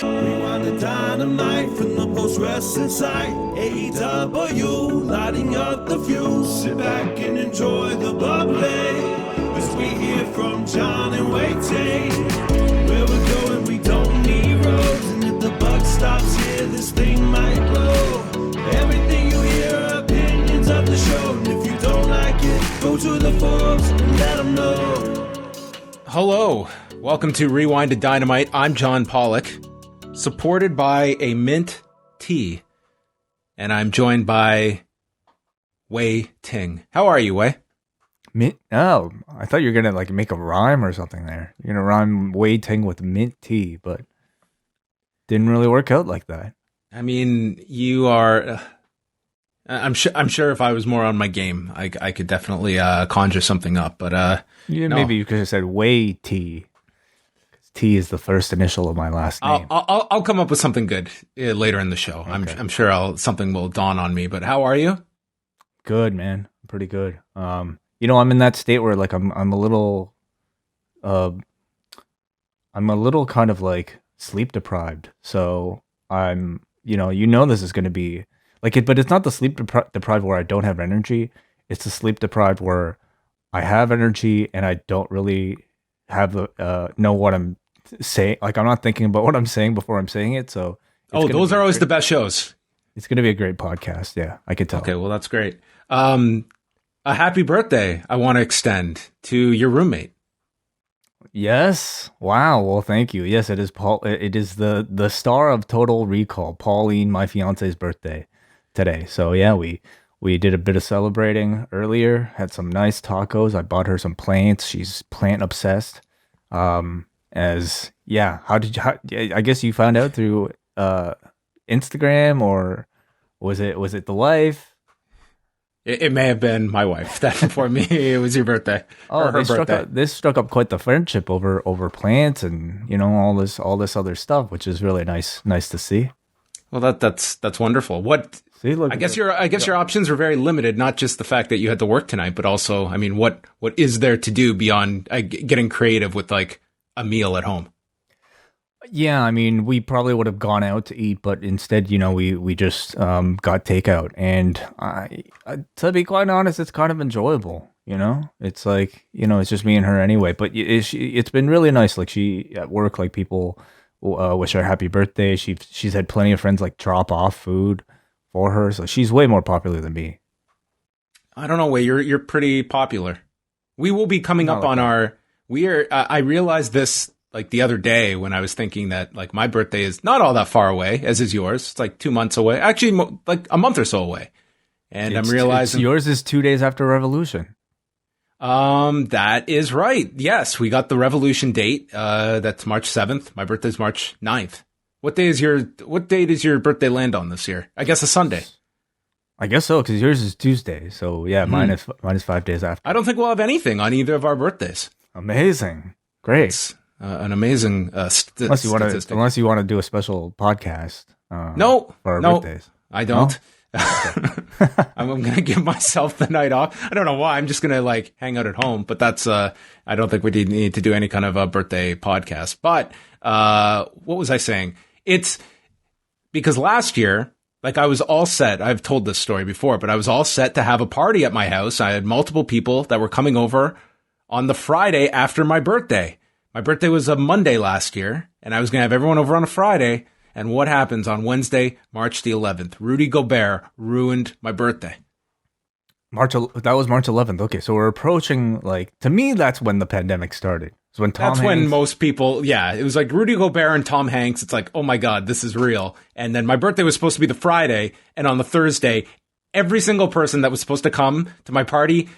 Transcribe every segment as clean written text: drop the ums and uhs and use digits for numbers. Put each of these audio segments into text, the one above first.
Rewind-A-Dynamite from the post-wrestling site. AEW lighting up the fuse. Sit back and enjoy the bubbly as we hear from John and Wai Ting. Where we're going, we don't need roads, and if the buck stops here, this thing might blow. Everything you hear are opinions of the show, and if you don't like it, go to the forums and let them know. Hello, welcome to Rewind-A-Dynamite. I'm John Pollock, supported by a mint tea, and I'm joined by Wai Ting. How are you, Wai? Mint? Oh, I thought you were gonna like make a rhyme or something there. You're gonna rhyme Wai Ting with mint tea, but didn't really work out like that. I mean, you are. I'm sure if I was more on my game, I could definitely conjure something up. But yeah, no. Maybe you could have said Wai Tea. T is the first initial of my last name. I'll come up with something good later in the show. Okay. I'm sure something will dawn on me. But how are you? Good, man. Pretty good. I'm in that state where like I'm a little kind of like sleep deprived. So I'm this is going to be like it, but it's not the sleep deprived where I don't have energy. It's the sleep deprived where I have energy and I don't really have know what I'm saying. Like I'm not thinking about what I'm saying before I'm saying it. So those are always the best shows. It's going to be a great podcast. Yeah, I could tell. Okay, well that's great. A happy birthday I want to extend to your roommate. Yes. Wow. Well, thank you. Yes, it is Paul. It is the star of Total Recall, Pauline, my fiance's birthday today. So yeah, we did a bit of celebrating earlier. Had some nice tacos. I bought her some plants. She's plant obsessed. I guess you found out through Instagram, or was it the wife? It may have been my wife that informed me it was your birthday. Oh, this struck up quite the friendship over plants and all this other stuff, which is really nice to see. Well, that's wonderful. What? See, look, I guess your options are very limited. Not just the fact that you had to work tonight, but also, I mean, what is there to do beyond getting creative with like a meal at home? Yeah, I mean, we probably would have gone out to eat, but instead, we just got takeout, and I, to be quite honest, it's kind of enjoyable. It's like it's just me and her anyway. But it's been really nice. Like she at work, like people wish her happy birthday. She's had plenty of friends like drop off food for her, so she's way more popular than me. I don't know, Wai. You're pretty popular. We will be coming up on our. We are. I realized this like the other day when I was thinking that like my birthday is not all that far away, as is yours. It's like 2 months away. Actually, like a month or so away. And I'm realizing yours is 2 days after Revolution. That is right. Yes, we got the Revolution date. That's March 7th. My birthday's March 9th. What date does your birthday land on this year? I guess a Sunday. I guess so, because yours is Tuesday. So yeah, mine is 5 days after. I don't think we'll have anything on either of our birthdays. Amazing. Great. It's, an amazing unless you want to do a special podcast. No, for our birthdays. I don't. No? I'm going to give myself the night off. I don't know why. I'm just going to like hang out at home. But that's I don't think we need to do any kind of a birthday podcast. But what was I saying? It's because last year, like I was all set. I've told this story before, but I was all set to have a party at my house. I had multiple people that were coming over on the Friday after my birthday. My birthday was a Monday last year, and I was going to have everyone over on a Friday. And what happens on Wednesday, March the 11th? Rudy Gobert ruined my birthday. That was March 11th. Okay, so we're approaching, like, to me, that's when the pandemic started. So when most people, it was like Rudy Gobert and Tom Hanks. It's like, oh my God, this is real. And then my birthday was supposed to be the Friday, and on the Thursday, every single person that was supposed to come to my party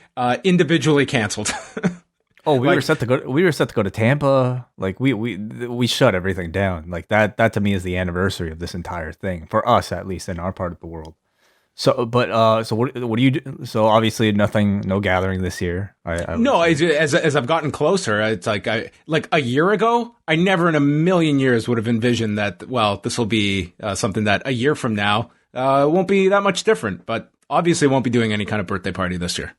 individually canceled. Oh, we were set to go to Tampa. Like we shut everything down. Like that to me is the anniversary of this entire thing for us, at least in our part of the world. So, but so what do you do? So obviously no gathering this year. As I've gotten closer, it's like a year ago, I never in a million years would have envisioned that. Well, this will be something that a year from now won't be that much different. But obviously, won't be doing any kind of birthday party this year.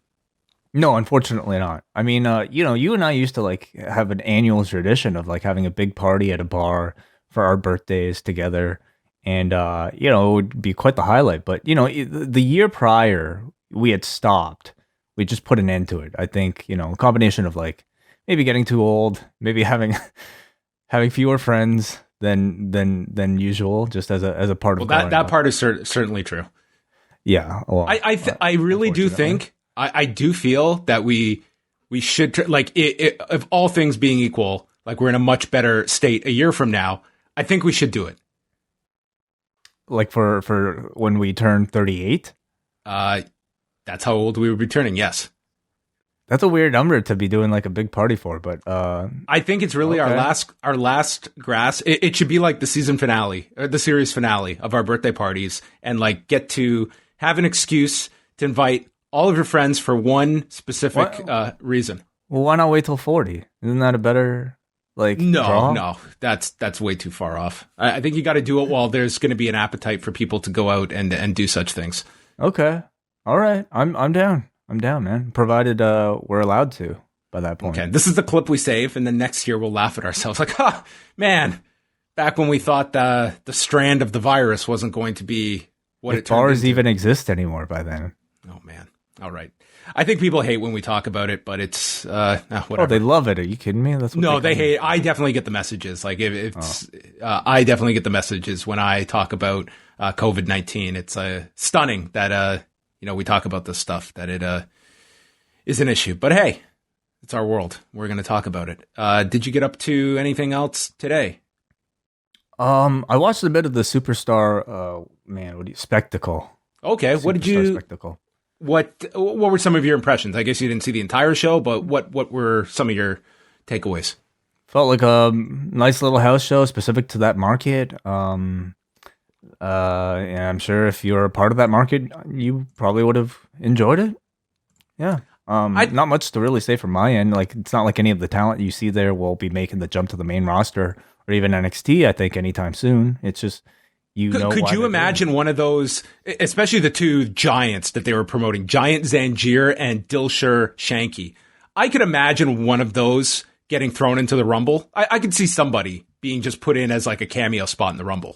No, unfortunately not. I mean, you and I used to like have an annual tradition of like having a big party at a bar for our birthdays together. And, it would be quite the highlight. But, the year prior, we had stopped. We just put an end to it. I think, a combination of like maybe getting too old, maybe having fewer friends than usual, just as a part of that part is certainly true. Yeah. Well, I really do think, I do feel that we should, if all things being equal, like we're in a much better state a year from now, I think we should do it. Like for when we turn 38? That's how old we would be turning, yes. That's a weird number to be doing like a big party for, but I think it's really our last grass. It should be like the season finale or the series finale of our birthday parties, and like get to have an excuse to invite all of your friends for one specific reason. Well, why not wait till 40? Isn't that a better draw? No, that's way too far off. I think you got to do it while there's going to be an appetite for people to go out and do such things. Okay, all right, I'm down. I'm down, man. Provided we're allowed to by that point. Okay, this is the clip we save, and then next year we'll laugh at ourselves like, man, back when we thought the strand of the virus wasn't going to be what it turned bars into. even exist anymore by then. Oh, man. All right. I think people hate when we talk about it, but it's whatever. Oh, they love it. Are you kidding me? That's what they hate. I definitely get the messages. Like I definitely get the messages when I talk about COVID-19. It's stunning that we talk about this stuff, that it is an issue. But hey, it's our world. We're going to talk about it. Did you get up to anything else today? I watched a bit of the Superstar Spectacle. Okay, Superstar what did you? Spectacle. What were some of your impressions? I guess you didn't see the entire show, but what were some of your takeaways? Felt like a nice little house show specific to that market. And I'm sure if you're a part of that market, you probably would have enjoyed it. Yeah. Not much to really say from my end. Like, it's not like any of the talent you see there will be making the jump to the main roster or even NXT, I think, anytime soon. It's just, Could you imagine one of those, especially the two giants that they were promoting, Giant Zanjeer and Dilsher Shanky? I could imagine one of those getting thrown into the Rumble. I could see somebody being just put in as like a cameo spot in the Rumble.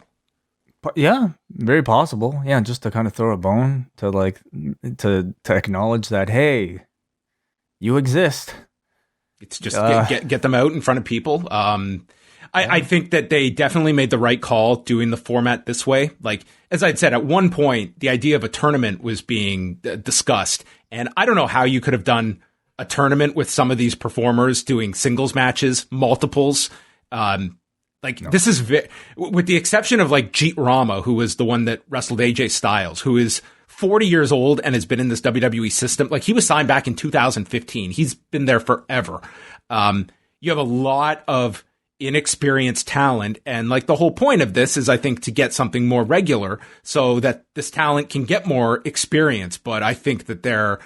Yeah, very possible. Yeah, just to kind of throw a bone to acknowledge that, hey, you exist. It's just get them out in front of people. I think that they definitely made the right call doing the format this way. Like, as I'd said, at one point, the idea of a tournament was being discussed. And I don't know how you could have done a tournament with some of these performers doing singles matches, multiples. This is with the exception of like Jeet Rama, who was the one that wrestled AJ Styles, who is 40 years old and has been in this WWE system. Like, he was signed back in 2015. He's been there forever. You have a lot of inexperienced talent, and like the whole point of this is, I think, to get something more regular so that this talent can get more experience. But I think that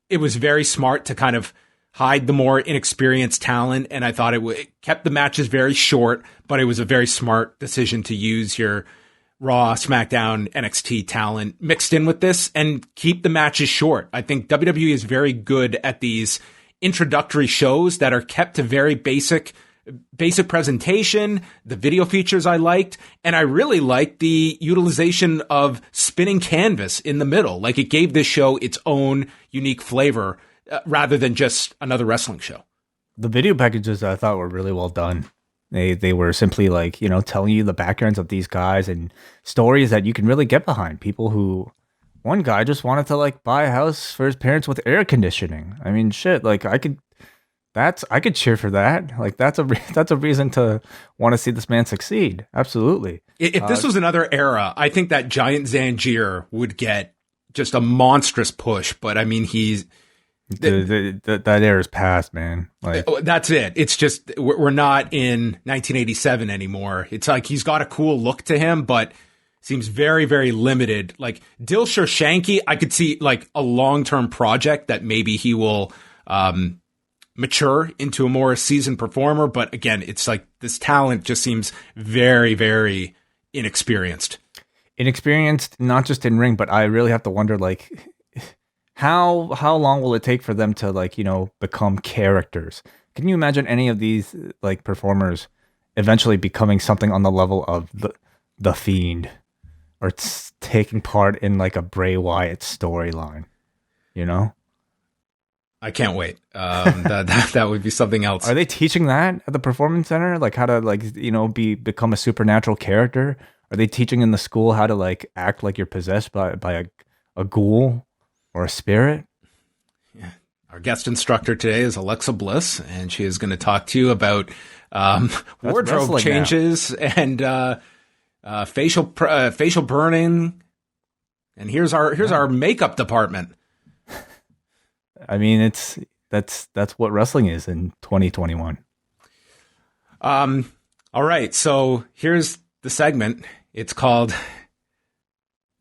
it was very smart to kind of hide the more inexperienced talent, and I thought it kept the matches very short, but it was a very smart decision to use your Raw, SmackDown, NXT talent mixed in with this and keep the matches short. I think WWE is very good at these introductory shows that are kept to very basic presentation. The video features I liked, and I really liked the utilization of spinning canvas in the middle. Like, it gave this show its own unique flavor rather than just another wrestling show. The video packages I thought were really well done. They were simply like, telling you the backgrounds of these guys and stories that you can really get behind. People who, one guy just wanted to like buy a house for his parents with air conditioning. I mean, shit, like I could cheer for that. Like, that's a reason to want to see this man succeed. Absolutely. If this was another era, I think that Giant Zanjeer would get just a monstrous push. But I mean, that era is past, man. Like, that's it. It's just, we're not in 1987 anymore. It's like he's got a cool look to him, but seems very, very limited. Like Dilsher Shanky, I could see like a long-term project that maybe he will mature into a more seasoned performer. But again, it's like this talent just seems very, very inexperienced. Inexperienced, not just in ring, but I really have to wonder, like, how long will it take for them to, like, become characters? Can you imagine any of these like performers eventually becoming something on the level of the Fiend, or it's taking part in like a Bray Wyatt storyline, you know? I can't wait. That would be something else. Are they teaching that at the Performance Center? Like how to become a supernatural character? Are they teaching in the school how to like act like you're possessed by a ghoul or a spirit? Yeah. Our guest instructor today is Alexa Bliss, and she is going to talk to you about wardrobe changes and facial burning. And here's our makeup department. I mean, that's what wrestling is in 2021. All right, so here's the segment. It's called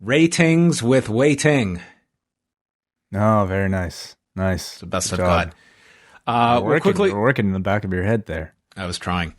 Ratings with Wai Ting. Oh, very nice. Nice. It's the best I've got. We're working in the back of your head there. I was trying.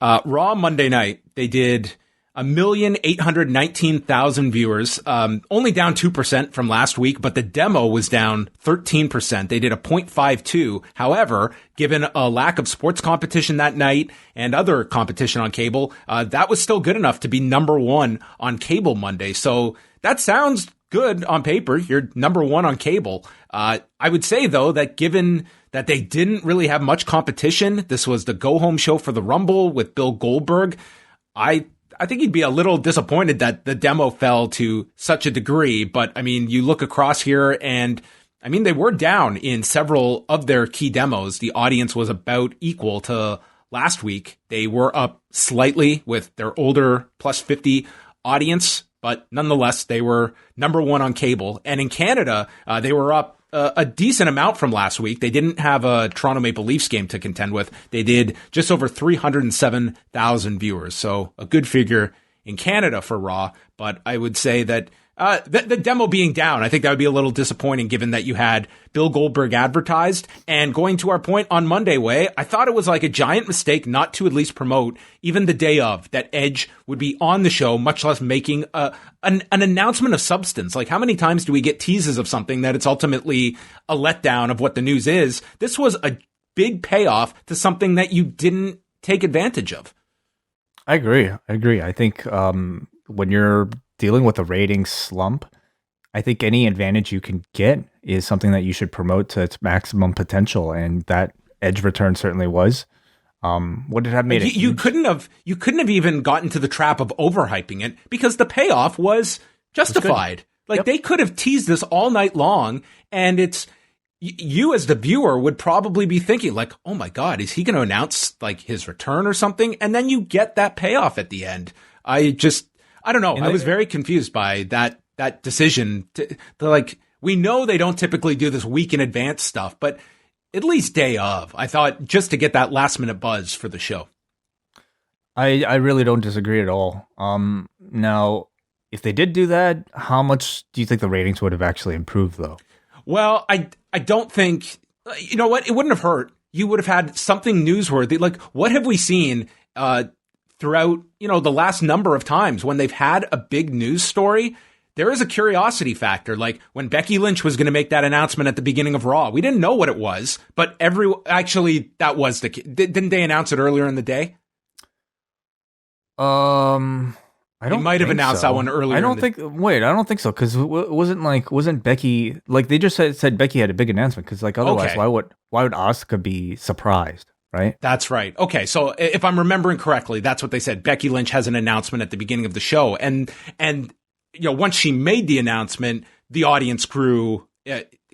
Raw Monday night, they did 1,819,000 viewers, only down 2% from last week, but the demo was down 13%. They did a 0.52. However, given a lack of sports competition that night and other competition on cable, that was still good enough to be number one on cable Monday. So that sounds good on paper. You're number one on cable. I would say, though, that given that they didn't really have much competition, this was the go-home show for the Rumble with Bill Goldberg. I think he'd be a little disappointed that the demo fell to such a degree. But, I mean, you look across here and, I mean, they were down in several of their key demos. The audience was about equal to last week. They were up slightly with their older plus 50 audience, but nonetheless, they were number one on cable. And in Canada, they were up a decent amount from last week. They didn't have a Toronto Maple Leafs game to contend with. They did just over 307,000 viewers. So a good figure in Canada for Raw. But I would say that the demo being down, I think that would be a little disappointing given that you had Bill Goldberg advertised. And going to our point on Monday, Wai, I thought it was like a giant mistake not to at least promote even the day of that Edge would be on the show, much less making an announcement of substance. Like, how many times do we get teases of something that it's ultimately a letdown of what the news is? This was a big payoff to something that you didn't take advantage of. I agree. I think when you're dealing with a ratings slump, I think any advantage you can get is something that you should promote to its maximum potential, and that Edge return certainly was. Would it have made it? You couldn't have even gotten to the trap of overhyping it because the payoff was justified. They could have teased this all night long, and it's you as the viewer would probably be thinking like, oh my God, is he going to announce like his return or something? And then you get that payoff at the end. I don't know. I was very confused by that decision to like, we know they don't typically do this week in advance stuff, but at least day of, I thought, just to get that last minute buzz for the show. I really don't disagree at all. Now, if they did do that, how much do you think the ratings would have actually improved though? Well, I don't think, you know what? It wouldn't have hurt. You would have had something newsworthy. Like, what have we seen, throughout, the last number of times when they've had a big news story? There is a curiosity factor. Like when Becky Lynch was going to make that announcement at the beginning of Raw, we didn't know what it was, but that was didn't they announce it earlier in the day? I don't. They might have announced that one earlier. I don't think so. Because wasn't Becky like they just said Becky had a big announcement? Because like otherwise, why would Asuka be surprised? Right? That's right. Okay, so if I'm remembering correctly, that's what they said. Becky Lynch has an announcement at the beginning of the show, and once she made the announcement, the audience grew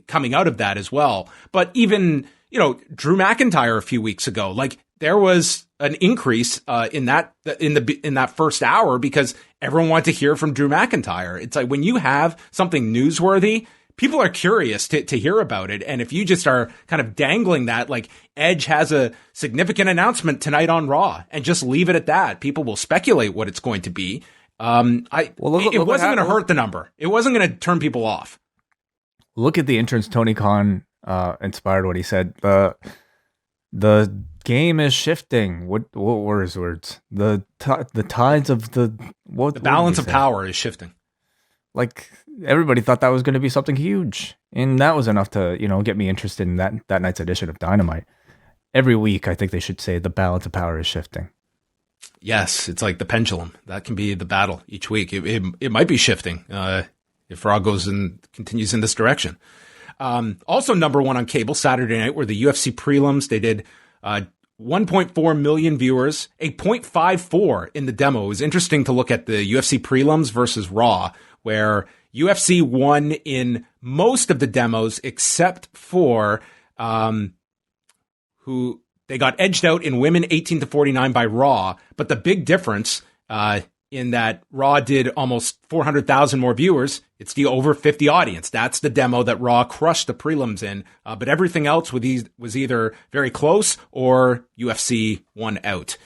coming out of that as well. But even Drew McIntyre a few weeks ago, like there was an increase in that first hour because everyone wanted to hear from Drew McIntyre. It's like when you have something newsworthy, people are curious to hear about it. And if you just are kind of dangling that, like Edge has a significant announcement tonight on Raw and just leave it at that, people will speculate what it's going to be. It wasn't going to hurt the number. It wasn't going to turn people off. Look at the entrance Tony Khan inspired what he said. The game is shifting. What were his words? The tides of the balance of power is shifting. Like everybody thought that was going to be something huge, and that was enough to get me interested in that night's edition of Dynamite. Every week, I think they should say the balance of power is shifting. Yes, it's like the pendulum. That can be the battle each week. It might be shifting if Raw continues in this direction. Also number one on cable Saturday night were the UFC prelims. They did 1.4 million viewers, a 0.54 in the demo. It was interesting to look at the UFC prelims versus Raw, where UFC won in most of the demos except for who they got edged out in women 18 to 49 by Raw. But the big difference in that Raw did almost 400,000 more viewers. It's the over 50 audience. That's the demo that Raw crushed the prelims in. But everything else was either very close or UFC won out.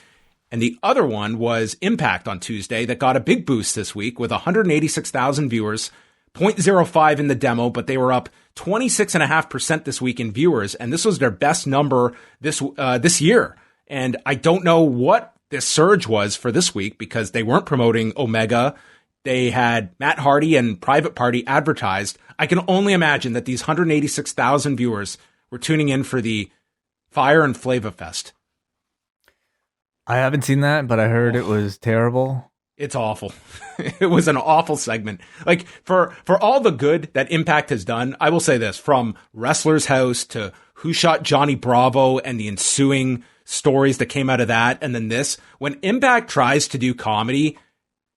And the other one was Impact on Tuesday that got a big boost this week with 186,000 viewers, 0.05 in the demo, but they were up 26.5% this week in viewers. And this was their best number this year. And I don't know what this surge was for this week because they weren't promoting Omega. They had Matt Hardy and Private Party advertised. I can only imagine that these 186,000 viewers were tuning in for the Fire and Flava Fest. I haven't seen that, but I heard it was terrible. It's awful. It was an awful segment. Like for all the good that Impact has done, I will say this, from Wrestler's House to Who Shot Johnny Bravo and the ensuing stories that came out of that. And then this, when Impact tries to do comedy,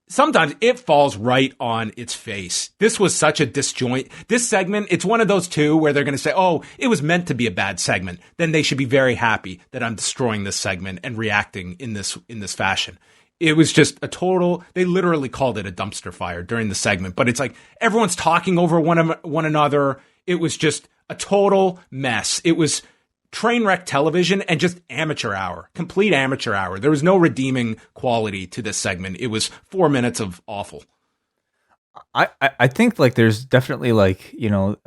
sometimes it falls right on its face. This was such a disjoint. This segment, it's one of those two where they're going to say, oh, it was meant to be a bad segment. Then they should be very happy that I'm destroying this segment and reacting in this fashion. It was just a total, they literally called it a dumpster fire during the segment, but it's like everyone's talking over one another. It was just a total mess. It was train wreck television and just amateur hour, complete amateur hour. There was no redeeming quality to this segment. It was 4 minutes of awful. I think like there's definitely like, you know,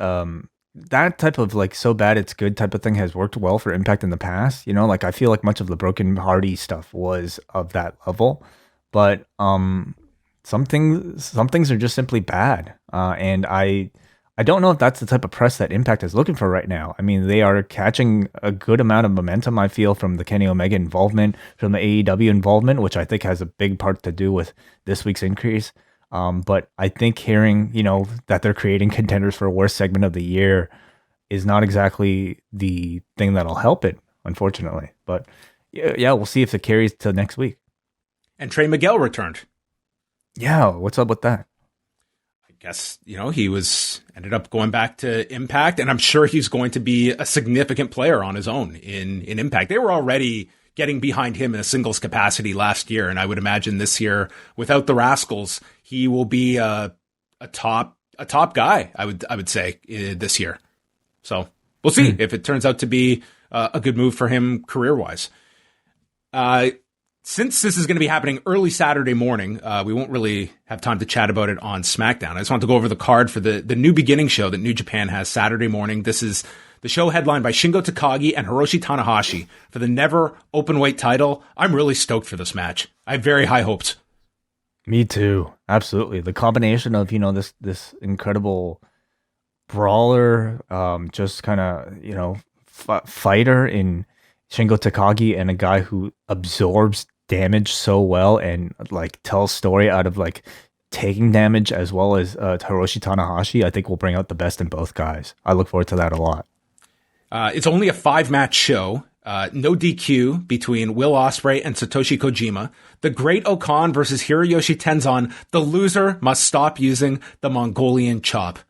that type of like so bad it's good type of thing has worked well for Impact in the past. You know, like I feel like much of the Broken Hardy stuff was of that level, but some things are just simply bad. And I don't know if that's the type of press that Impact is looking for right now. I mean, they are catching a good amount of momentum, I feel, from the Kenny Omega involvement, from the AEW involvement, which I think has a big part to do with this week's increase. But I think hearing, you know, that they're creating contenders for a worst segment of the year is not exactly the thing that'll help it, unfortunately. But yeah, we'll see if it carries to next week. And Trey Miguel returned. Yeah, what's up with that? Guess, you know, he ended up going back to Impact, and I'm sure he's going to be a significant player on his own in Impact. They were already getting behind him in a singles capacity last year, and I would imagine this year, without the Rascals, he will be a top guy, I would say, this year. So we'll see if it turns out to be a good move for him career-wise. Since this is going to be happening early Saturday morning, we won't really have time to chat about it on SmackDown. I just want to go over the card for the New Beginning show that New Japan has Saturday morning. This is the show headlined by Shingo Takagi and Hiroshi Tanahashi for the Never Openweight title. I'm really stoked for this match. I have very high hopes. Me too. Absolutely. The combination of, you know, this incredible brawler, just kind of, you know, fighter in Shingo Takagi and a guy who absorbs damage so well and like tells story out of like taking damage, as well as Hiroshi Tanahashi, I think will bring out the best in both guys. I look forward to that a lot. It's only a 5-match show. No DQ between Will Ospreay and Satoshi Kojima. The Great Okan versus Hiroyoshi Tenzan. The loser must stop using the Mongolian chop.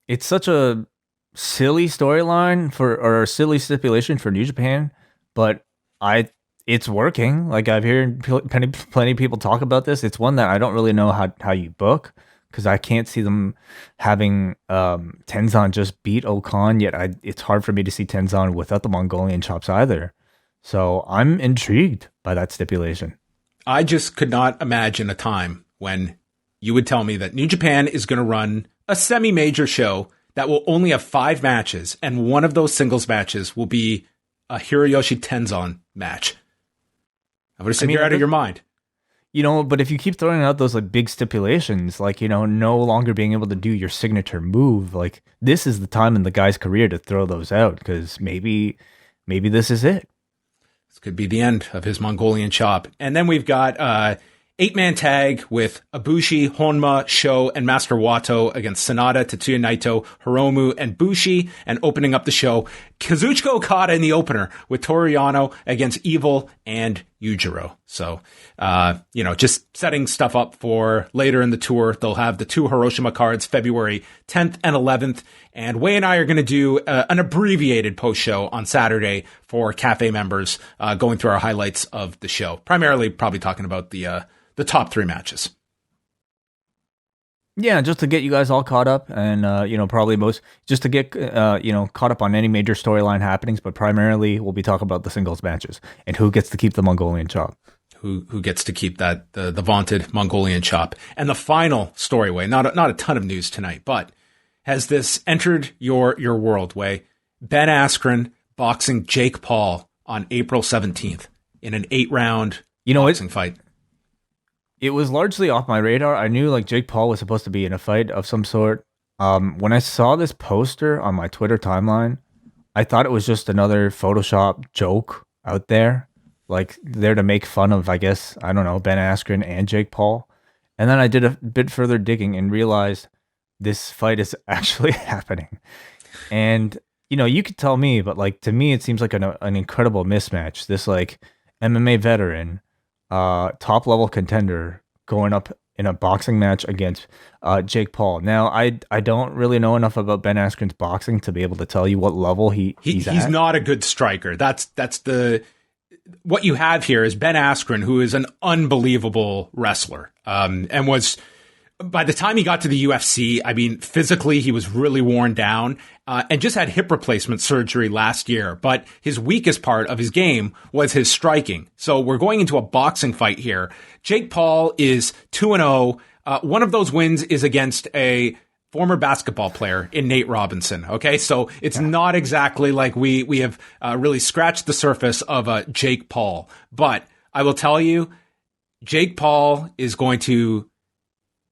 It's such a silly storyline or a silly stipulation for New Japan, but it's working. Like I've heard plenty of people talk about this. It's one that I don't really know how you book, because I can't see them having Tenzan just beat Okan, yet it's hard for me to see Tenzan without the Mongolian chops either. So I'm intrigued by that stipulation. I just could not imagine a time when you would tell me that New Japan is going to run a semi-major show that will only have 5 matches, and one of those singles matches will be a Hiroyoshi Tenzan match. I would have said you're out of your mind. You know, but if you keep throwing out those like big stipulations, like, you know, no longer being able to do your signature move, like this is the time in the guy's career to throw those out, because maybe this is it. This could be the end of his Mongolian chop. And then we've got 8-man tag with Ibushi, Honma, Sho, and Master Wato against Sanada, Tetsuya Naito, Hiromu, and Bushi. And opening up the show, Kazuchika Okada in the opener with Toru Yano against Evil and Yujiro. So, just setting stuff up for later in the tour. They'll have the 2 Hiroshima cards, February 10th and 11th. And Wai and I are going to do an abbreviated post-show on Saturday for Cafe members, going through our highlights of the show. Primarily probably talking about the top 3 matches. Yeah, just to get you guys all caught up, and probably just to get caught up on any major storyline happenings. But primarily, we'll be talking about the singles matches and who gets to keep the Mongolian chop. Who gets to keep that the vaunted Mongolian chop? And the final story, Wai, not a ton of news tonight, but has this entered your world, Wai? Ben Askren boxing Jake Paul on April 17th in an 8-round boxing fight. It was largely off my radar. I knew Jake Paul was supposed to be in a fight of some sort. When I saw this poster on my Twitter timeline, I thought it was just another Photoshop joke out there, there to make fun of, I guess, I don't know, Ben Askren and Jake Paul. And then I did a bit further digging and realized this fight is actually happening. And, you could tell me, but to me, it seems like an incredible mismatch. This MMA veteran, top level contender going up in a boxing match against Jake Paul. Now, I don't really know enough about Ben Askren's boxing to be able to tell you what level he's at. He's not a good striker. That's what you have here is Ben Askren, who is an unbelievable wrestler, and was, by the time he got to the UFC, I mean, physically he was really worn down, and just had hip replacement surgery last year. But his weakest part of his game was his striking. So we're going into a boxing fight here. Jake Paul is 2-0. One of those wins is against a former basketball player in Nate Robinson. Okay, so it's not exactly like we have really scratched the surface of Jake Paul. But I will tell you, Jake Paul is going to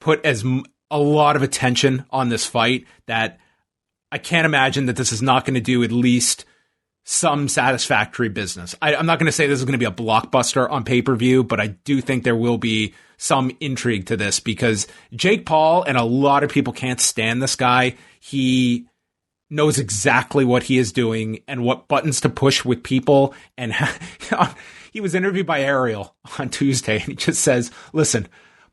put a lot of attention on this fight that I can't imagine that this is not going to do at least some satisfactory business. I'm not going to say this is going to be a blockbuster on pay-per-view, but I do think there will be some intrigue to this because Jake Paul, and a lot of people can't stand this guy, he knows exactly what he is doing and what buttons to push with people. And he was interviewed by Ariel on Tuesday, and he just says, listen,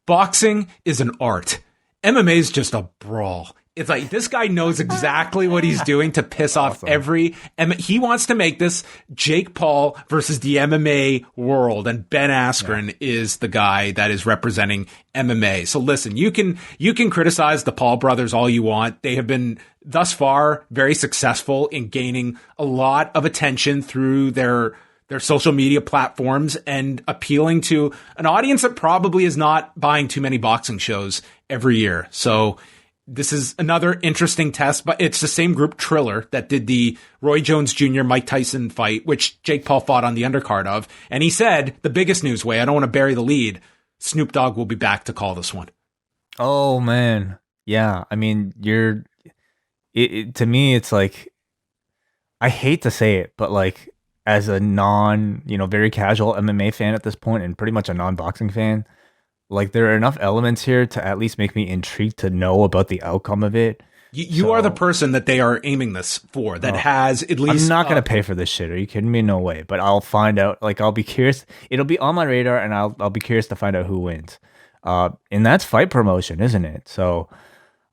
boxing is an art. MMA is just a brawl. It's like this guy knows exactly what he's doing to piss off he wants to make this Jake Paul versus the MMA world, and Ben Askren is the guy that is representing MMA. So listen, you can criticize the Paul brothers all you want. They have been thus far very successful in gaining a lot of attention through their social media platforms and appealing to an audience that probably is not buying too many boxing shows every year. So this is another interesting test, but it's the same group, Triller, that did the Roy Jones Jr. Mike Tyson fight, which Jake Paul fought on the undercard of. And he said, the biggest news, Wai, I don't want to bury the lead, Snoop Dogg will be back to call this one. Oh, man. Yeah. I mean, to me, it's like, I hate to say it, but as a very casual MMA fan at this point and pretty much a non-boxing fan, there are enough elements here to at least make me intrigued to know about the outcome of it. You are the person that they are aiming this for, that has at least... I'm not going to pay for this shit. Are you kidding me? No way. But I'll find out. I'll be curious. It'll be on my radar, and I'll be curious to find out who wins. And that's fight promotion, isn't it? So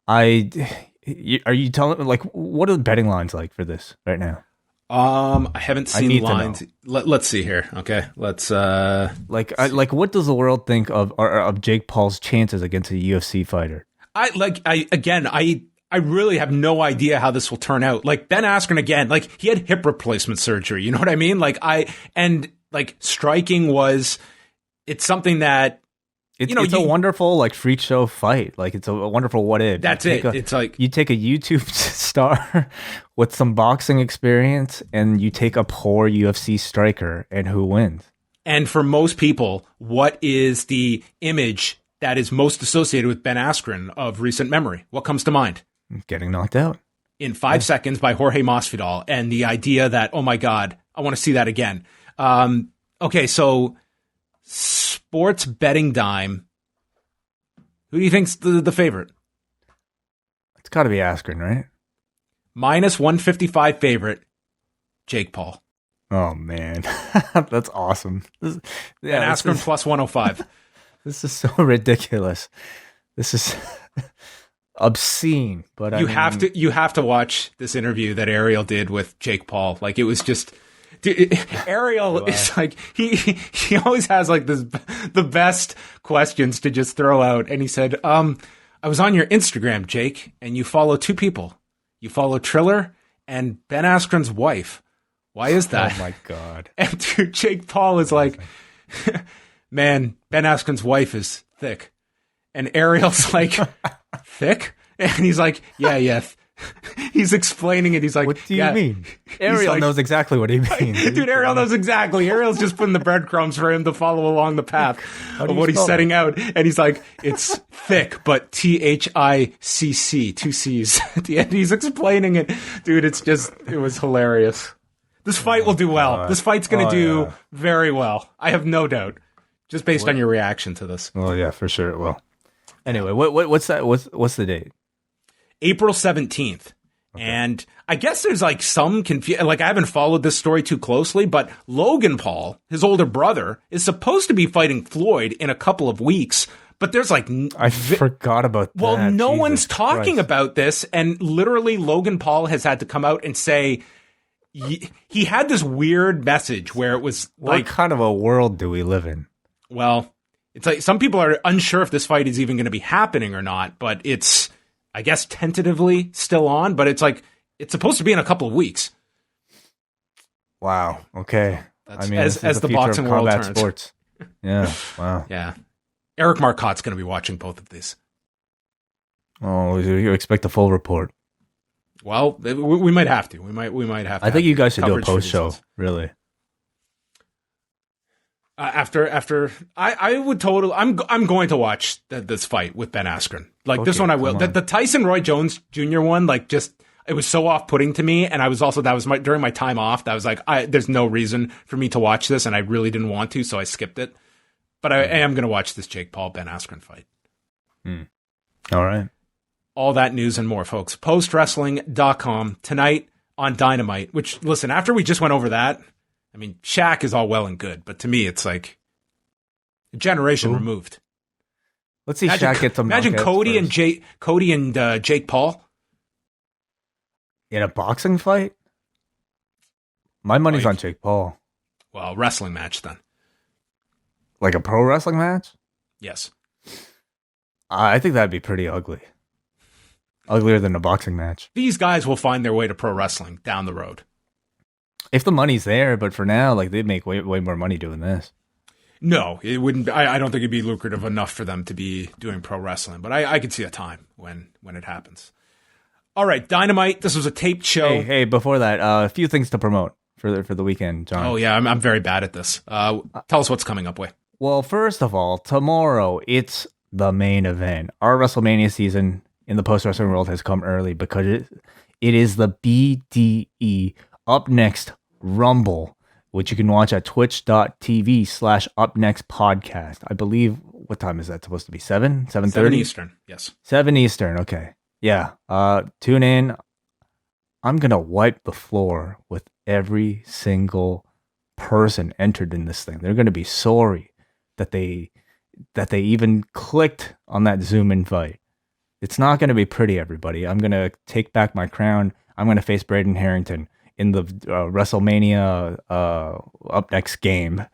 are you telling me, what are the betting lines like for this right now? I haven't seen lines. Let's see here. Okay, let's. What does the world think of Jake Paul's chances against a UFC fighter? I really have no idea how this will turn out. Ben Askren again, he had hip replacement surgery. You know what I mean? Striking it's something that. It's a wonderful freak show fight. It's a wonderful what if. That's it. It's you take a YouTube star with some boxing experience, and you take a poor UFC striker, and who wins? And for most people, what is the image that is most associated with Ben Askren of recent memory? What comes to mind? Getting knocked out in 5 seconds by Jorge Masvidal, and the idea that, oh my God, I want to see that again. Okay, so sports betting dime. Who do you think's the favorite? It's got to be Askren, right? Minus 155 favorite, Jake Paul. Oh, man. That's awesome. And Askren plus 105. This is so ridiculous. This is obscene. But you have to watch this interview that Ariel did with Jake Paul. Like, it was just... Dude, Ariel is like, he always has like the best questions to just throw out. And he said, I was on your Instagram, Jake, and you follow two people. You follow Triller and Ben Askren's wife. Why is that? Oh my God. And dude, Jake Paul is like, man, Ben Askren's wife is thick. And Ariel's like, thick? And he's like, yeah. He's explaining it. He's like, what do you mean? Ariel knows exactly what he means. Dude, Ariel knows exactly. Ariel's just putting the breadcrumbs for him to follow along the path of what he's setting out. And he's like, it's thick, but THICC, two C's at the end. He's explaining it. Dude, it was hilarious. This fight will do well. God. This fight's going to do very well. I have no doubt. Just based on your reaction to this. Oh, yeah, for sure it will. Anyway, what's that? What's the date? April 17th. Okay. And I guess there's like some confusion. Like, I haven't followed this story too closely, but Logan Paul, his older brother, is supposed to be fighting Floyd in a couple of weeks. But there's like... I forgot about that. Well, no Jesus one's talking Christ. about this. And literally Logan Paul has had to come out and say... He had this weird message where it was like... What kind of a world do we live in? Well, it's like some people are unsure if this fight is even going to be happening or not, but it's... I guess tentatively still on, but it's like, it's supposed to be in a couple of weeks. Wow. Okay. That's, as the boxing world turns. Sports. Yeah. Wow. Yeah. Eric Marcotte's going to be watching both of these. Oh, you expect a full report? Well, we might have to. We might have to. I think you guys should do a post show. Really. After I would totally, I'm going to watch this fight with Ben Askren. Like, okay, this one I will. The Tyson Roy Jones Jr. one, like, just, it was so off-putting to me. And I was also, during my time off, I was like, there's no reason for me to watch this. And I really didn't want to, so I skipped it. But I am going to watch this Jake Paul Ben Askren fight. All right. All that news and more, folks. Postwrestling.com tonight on Dynamite, which, listen, after we just went over that, I mean, Shaq is all well and good, but to me, it's like a generation removed. Let's see Shaq get some. Imagine Cody and Jake Paul in a boxing fight. My money's on Jake Paul. Well, wrestling match then. Like a pro wrestling match? Yes. I think that'd be pretty ugly. Uglier than a boxing match. These guys will find their way to pro wrestling down the road. If the money's there, but for now, like, they'd make way more money doing this. No, it wouldn't. I don't think it'd be lucrative enough for them to be doing pro wrestling, but I could see a time when it happens. All right, Dynamite. This was a taped show. Hey, before that, a few things to promote for the weekend, John. Oh yeah, I'm very bad at this. Tell us what's coming up, Way. Well, first of all, tomorrow it's the main event. Our WrestleMania season in the post wrestling world has come early because it is the BDE Up Next Rumble, which you can watch at twitch.tv/upnextpodcast. I believe, what time is that supposed to be? 7:30? 7 Eastern, yes. 7 Eastern, okay. Yeah, tune in. I'm going to wipe the floor with every single person entered in this thing. They're going to be sorry that they even clicked on that Zoom invite. It's not going to be pretty, everybody. I'm going to take back my crown. I'm going to face Braden Harrington in the WrestleMania Up Next game.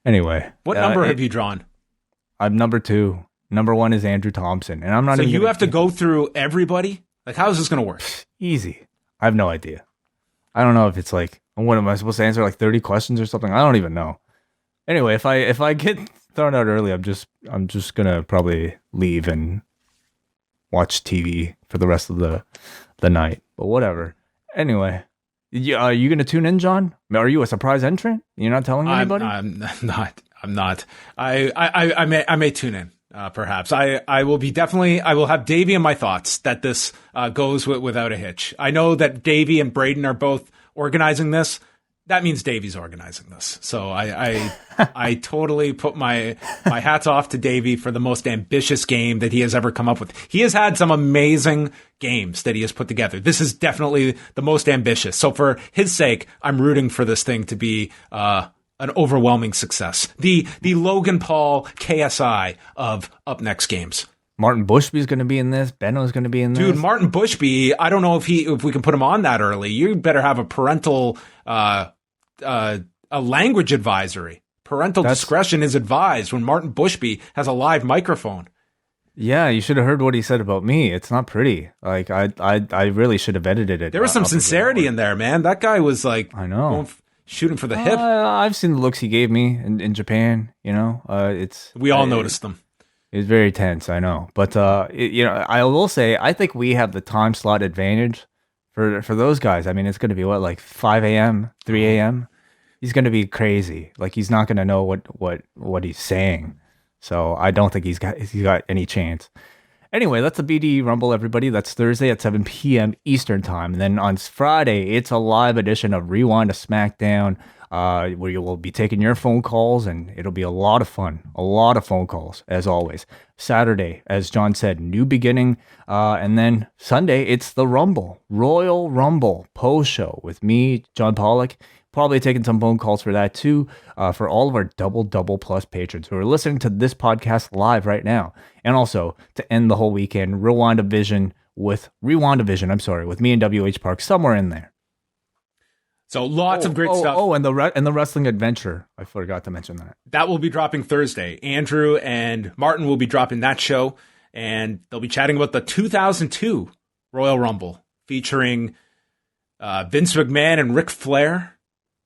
Anyway. What number have you drawn? I'm number 2. Number 1 is Andrew Thompson. And I'm not. So you have to go through everybody? Like, how is this going to work? Easy. I have no idea. I don't know if it's like, what am I supposed to answer? Like 30 questions or something? I don't even know. Anyway, if I get thrown out early, I'm just gonna probably leave and watch TV for the rest of the night. But whatever. Anyway, are you gonna tune in, John? Are you a surprise entrant? You're not telling anybody? I'm not. I may tune in. Perhaps I will be definitely. I will have Davey in my thoughts that this goes without a hitch. I know that Davey and Braden are both organizing this. that means Davey's organizing this. So I totally put my hats off to Davey for the most ambitious game that he has ever come up with. He has had some amazing games that he has put together. This is definitely the most ambitious. So for his sake, I'm rooting for this thing to be an overwhelming success. The Logan Paul KSI of Up Next games. Martin Bushby's going to be in this. Benno's going to be in this. Dude, Martin Bushby, I don't know if we can put him on that early. You better have a parental a language advisory. Parental discretion is advised when Martin Bushby has a live microphone. Yeah, you should have heard what he said about me. It's not pretty. Like I really should have edited it. There was some sincerity in there, man. That guy was like, I know, shooting for the hip. I've seen the looks he gave me in Japan. You know, we all noticed them. It was very tense, I know. But, I will say, I think we have the time slot advantage for those guys. I mean, it's going to be, like 5 a.m., 3 a.m.? He's going to be crazy. Like, he's not going to know what he's saying. So I don't think he's got any chance. Anyway, that's the BD Rumble, everybody. That's Thursday at 7 p.m. Eastern Time. And then on Friday, it's a live edition of Rewind to SmackDown, where you will be taking your phone calls, and it'll be a lot of fun. A lot of phone calls, as always. Saturday, as John said, new beginning. And then Sunday, it's the Rumble, Royal Rumble post-show with me, John Pollock. Probably taking some phone calls for that too, for all of our Double Plus patrons who are listening to this podcast live right now. And also, to end the whole weekend, Rewind-A-Vision with me and WH Park, somewhere in there. So lots of great stuff. Oh, and the Wrestling Adventure. I forgot to mention that. That will be dropping Thursday. Andrew and Martin will be dropping that show, and they'll be chatting about the 2002 Royal Rumble, featuring Vince McMahon and Ric Flair,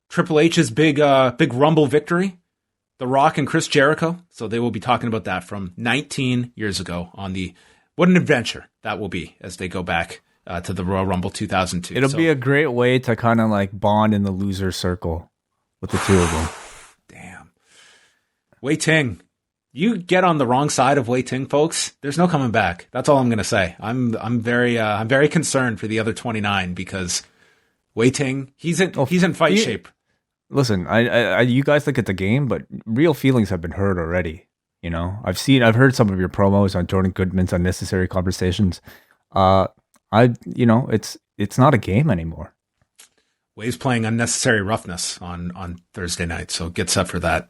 Triple H's big Rumble victory, The Rock and Chris Jericho. So they will be talking about that from 19 years ago on what an adventure that will be as they go back to the Royal Rumble 2002. It'll be a great way to kind of like bond in the loser circle with the two of them. Damn. Wai Ting. You get on the wrong side of Wai Ting, folks. There's no coming back. That's all I'm going to say. I'm very concerned for the other 29 because Wai Ting, he's in fight shape. Listen, I you guys think it's a game, but real feelings have been hurt already. You know, I've heard some of your promos on Jordan Goodman's Unnecessary Conversations. It's not a game anymore. Wai's playing Unnecessary Roughness on Thursday night, so get set for that.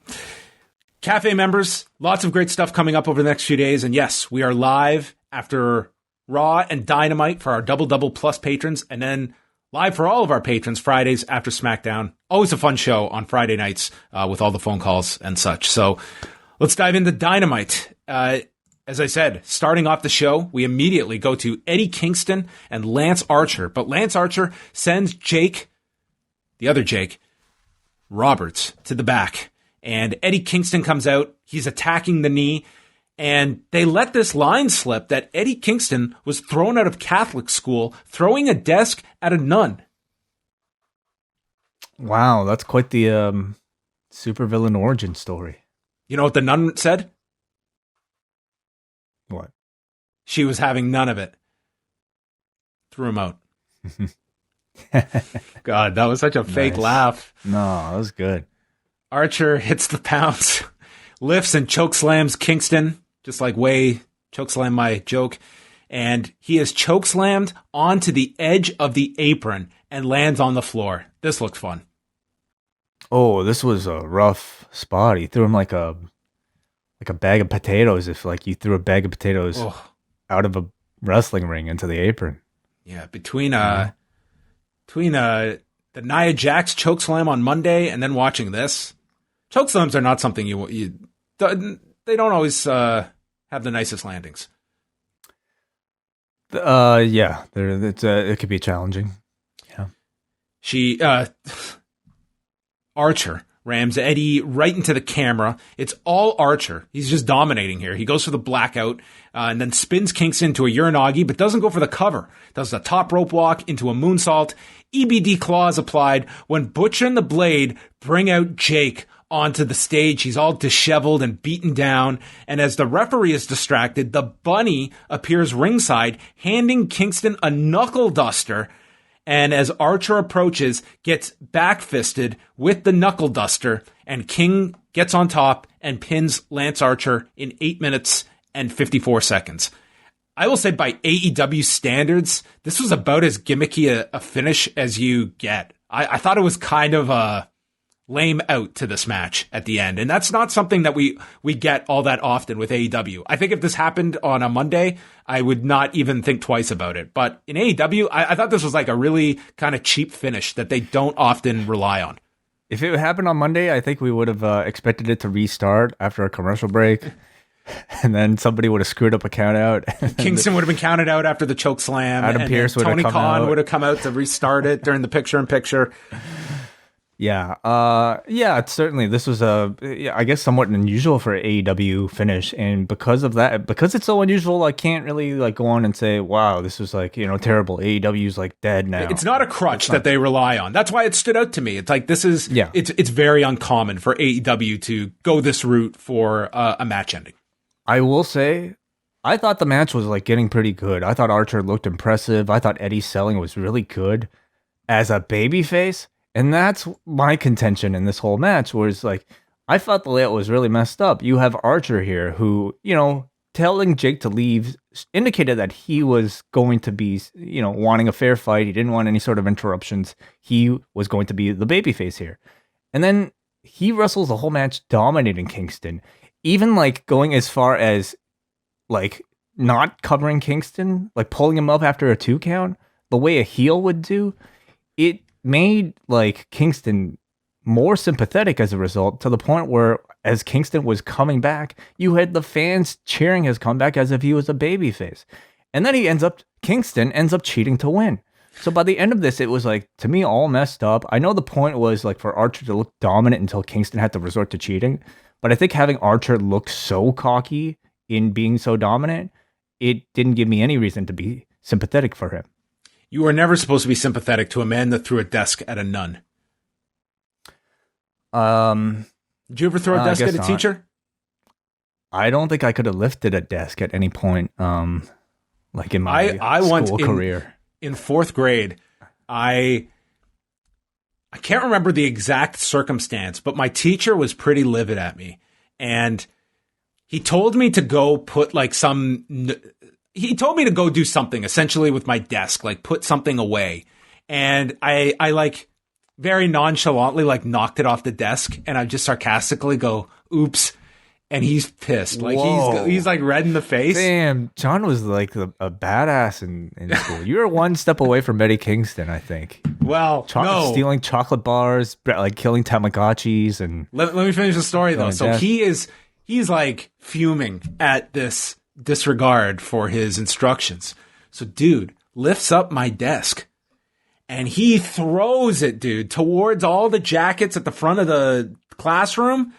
Cafe members, lots of great stuff coming up over the next few days. And yes, we are live after Raw and Dynamite for our Double Plus patrons, and then live for all of our patrons Fridays after SmackDown. Always a fun show on Friday nights with all the phone calls and such. So let's dive into Dynamite. As I said, starting off the show, we immediately go to Eddie Kingston and Lance Archer. But Lance Archer sends Jake, the other Jake, Roberts, to the back. And Eddie Kingston comes out. He's attacking the knee. And they let this line slip that Eddie Kingston was thrown out of Catholic school, throwing a desk at a nun. Wow, that's quite the supervillain origin story. You know what the nun said? What? She was having none of it. Threw him out. God, that was such a fake laugh. No, that was good. Archer hits the pounce, lifts and chokeslams Kingston, just like Wai chokeslammed my joke. And he is chokeslammed onto the edge of the apron and lands on the floor. This looked fun. Oh, this was a rough spot. He threw him like a bag of potatoes. If like you threw a bag of potatoes out of a wrestling ring into the apron. Yeah, between the Nia Jax chokeslam on Monday and then watching this, chokeslams are not something they don't always have the nicest landings. Yeah, it could be challenging. Yeah, Archer rams Eddie right into the camera. It's all Archer. He's just dominating here. He goes for the blackout and then spins Kingston into a Uranagi, but doesn't go for the cover. Does the top rope walk into a moonsault. EBD claws applied when Butcher and the Blade bring out Jake onto the stage. He's all disheveled and beaten down. And as the referee is distracted, the Bunny appears ringside, handing Kingston a knuckle duster. and as Archer approaches, gets backfisted with the knuckle duster, and King gets on top and pins Lance Archer in 8 minutes and 54 seconds. I will say by AEW standards, this was about as gimmicky a finish as you get. I thought it was kind of a lame out to this match at the end. And that's not something that we get all that often with AEW. I think if this happened on a Monday, I would not even think twice about it. But in AEW, I thought this was like a really kind of cheap finish that they don't often rely on. If it happened on Monday, I think we would have expected it to restart after a commercial break. And then somebody would have screwed up a count out. Kingston would have been counted out after the choke slam. Adam Pearce would have come out. Tony Khan would have come out to restart it during the picture-in-picture. Yeah. Certainly this was I guess somewhat unusual for AEW finish. And because of that, because it's so unusual, I can't really like go on and say, wow, this was like, terrible. AEW's like dead now. It's not a crutch that they rely on. That's why it stood out to me. It's like, this is, it's very uncommon for AEW to go this route for a match ending. I will say, I thought the match was like getting pretty good. I thought Archer looked impressive. I thought Eddie's selling was really good as a babyface. And that's my contention in this whole match, was like, I thought the layout was really messed up. You have Archer here who, telling Jake to leave indicated that he was going to be, wanting a fair fight. He didn't want any sort of interruptions. He was going to be the babyface here. And then he wrestles the whole match dominating Kingston. Even like going as far as like not covering Kingston, like pulling him up after a 2 count, the way a heel would do, it made like Kingston more sympathetic as a result, to the point where as Kingston was coming back, you had the fans cheering his comeback as if he was a babyface. And then Kingston ends up cheating to win. So by the end of this, it was like, to me, all messed up. I know the point was like for Archer to look dominant until Kingston had to resort to cheating. But I think having Archer look so cocky in being so dominant, it didn't give me any reason to be sympathetic for him. You were never supposed to be sympathetic to a man that threw a desk at a nun. Did you ever throw a desk at a teacher? I don't think I could have lifted a desk at any point, like in my school career. In 4th grade, I can't remember the exact circumstance, but my teacher was pretty livid at me. And he told me to go put like he told me to go do something essentially with my desk, like put something away. And I like very nonchalantly like knocked it off the desk, and I just sarcastically go, oops. And he's pissed. Like he's like red in the face. Damn, John was like a badass in school. You were one step away from Eddie Kingston, I think. Well, no. Stealing chocolate bars, like killing Tamagotchis, and let me finish the story though. So he's like fuming at this disregard for his instructions. So dude lifts up my desk and he throws it, dude, towards all the jackets at the front of the classroom.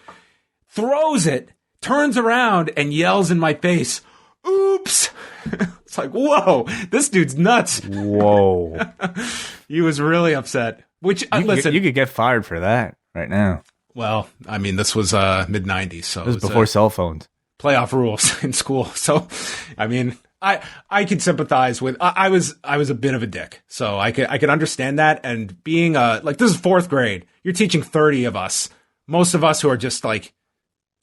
Throws it. Turns around and yells in my face, oops. It's like, whoa, this dude's nuts. Whoa. He was really upset. Which, listen. You could get fired for that right now. Well, I mean, this was mid-90s. So it was before cell phones. Playoff rules in school. So, I mean, I could sympathize with, I was a bit of a dick. So I could understand that. And being like, this is 4th grade. You're teaching 30 of us. Most of us who are just like,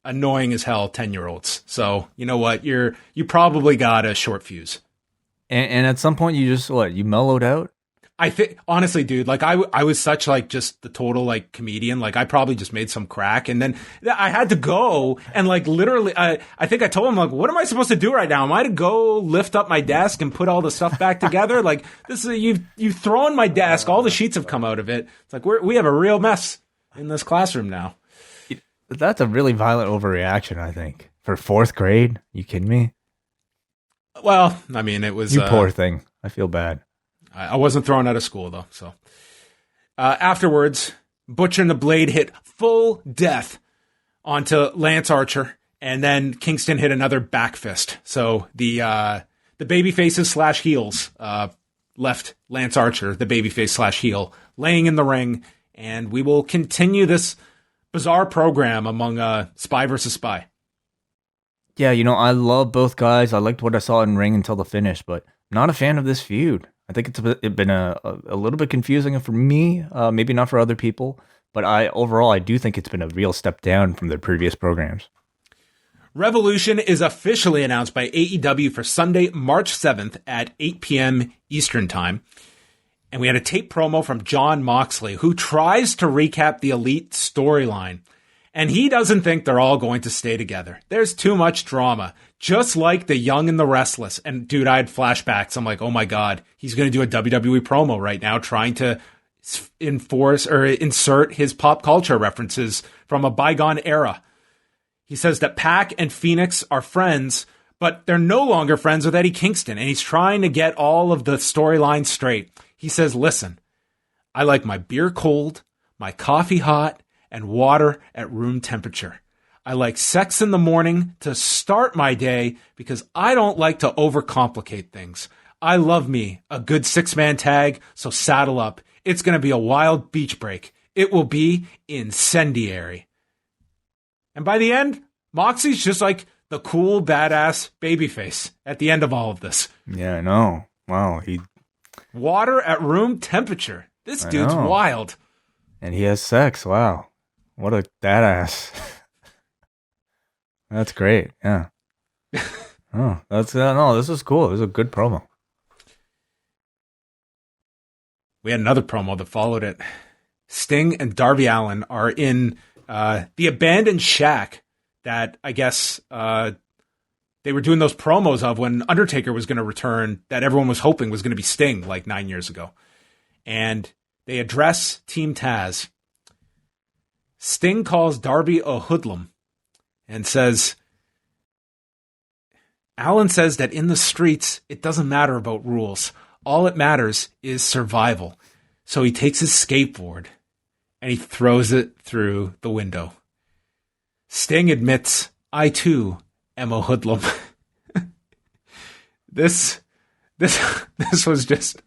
annoying as hell 10-year-olds. So, you know what? You probably got a short fuse. And at some point you mellowed out? I think, honestly, dude, like I was such like just the total like comedian. Like I probably just made some crack, and then I had to go and like literally, I think I told him like, what am I supposed to do right now? Am I to go lift up my desk and put all the stuff back together? Like this is, you've thrown my desk. All the sheets have come out of it. It's like we have a real mess in this classroom now. That's a really violent overreaction, I think. For 4th grade? You kidding me? Well, I mean, it was... You poor thing. I feel bad. I wasn't thrown out of school, though. So afterwards, Butcher and the Blade hit full death onto Lance Archer, and then Kingston hit another back fist. So the baby faces / heels left Lance Archer, the babyface / heel, laying in the ring, and we will continue this bizarre program among Spy versus Spy. Yeah, I love both guys. I liked what I saw in ring until the finish, but not a fan of this feud. I think it's been a little bit confusing for me, maybe not for other people, but overall I do think it's been a real step down from their previous programs. Revolution is officially announced by AEW for Sunday, March 7th at 8 p.m. Eastern Time. And we had a tape promo from Jon Moxley, who tries to recap the Elite storyline. And he doesn't think they're all going to stay together. There's too much drama. Just like the Young and the Restless. And dude, I had flashbacks. I'm like, oh my God, he's going to do a WWE promo right now trying to enforce or insert his pop culture references from a bygone era. He says that Pac and Phoenix are friends, but they're no longer friends with Eddie Kingston. And he's trying to get all of the storyline straight. He says, listen, I like my beer cold, my coffee hot, and water at room temperature. I like sex in the morning to start my day because I don't like to overcomplicate things. I love me a good 6-man tag, so saddle up. It's going to be a wild beach break. It will be incendiary. And by the end, Moxie's just like the cool, badass babyface at the end of all of this. Yeah, I know. Wow. Water at room temperature. This dude's wild. And he has sex. Wow. What a badass. That's great. Yeah. Oh, no, this is cool. This is a good promo. We had another promo that followed it. Sting and Darby Allin are in the abandoned shack that I guess they were doing those promos of when Undertaker was going to return that everyone was hoping was going to be Sting like 9 years ago. And they address Team Taz. Sting calls Darby a hoodlum and says, Allin says that in the streets, it doesn't matter about rules. All it matters is survival. So he takes his skateboard and he throws it through the window. Sting admits, I too am a hoodlum. This was just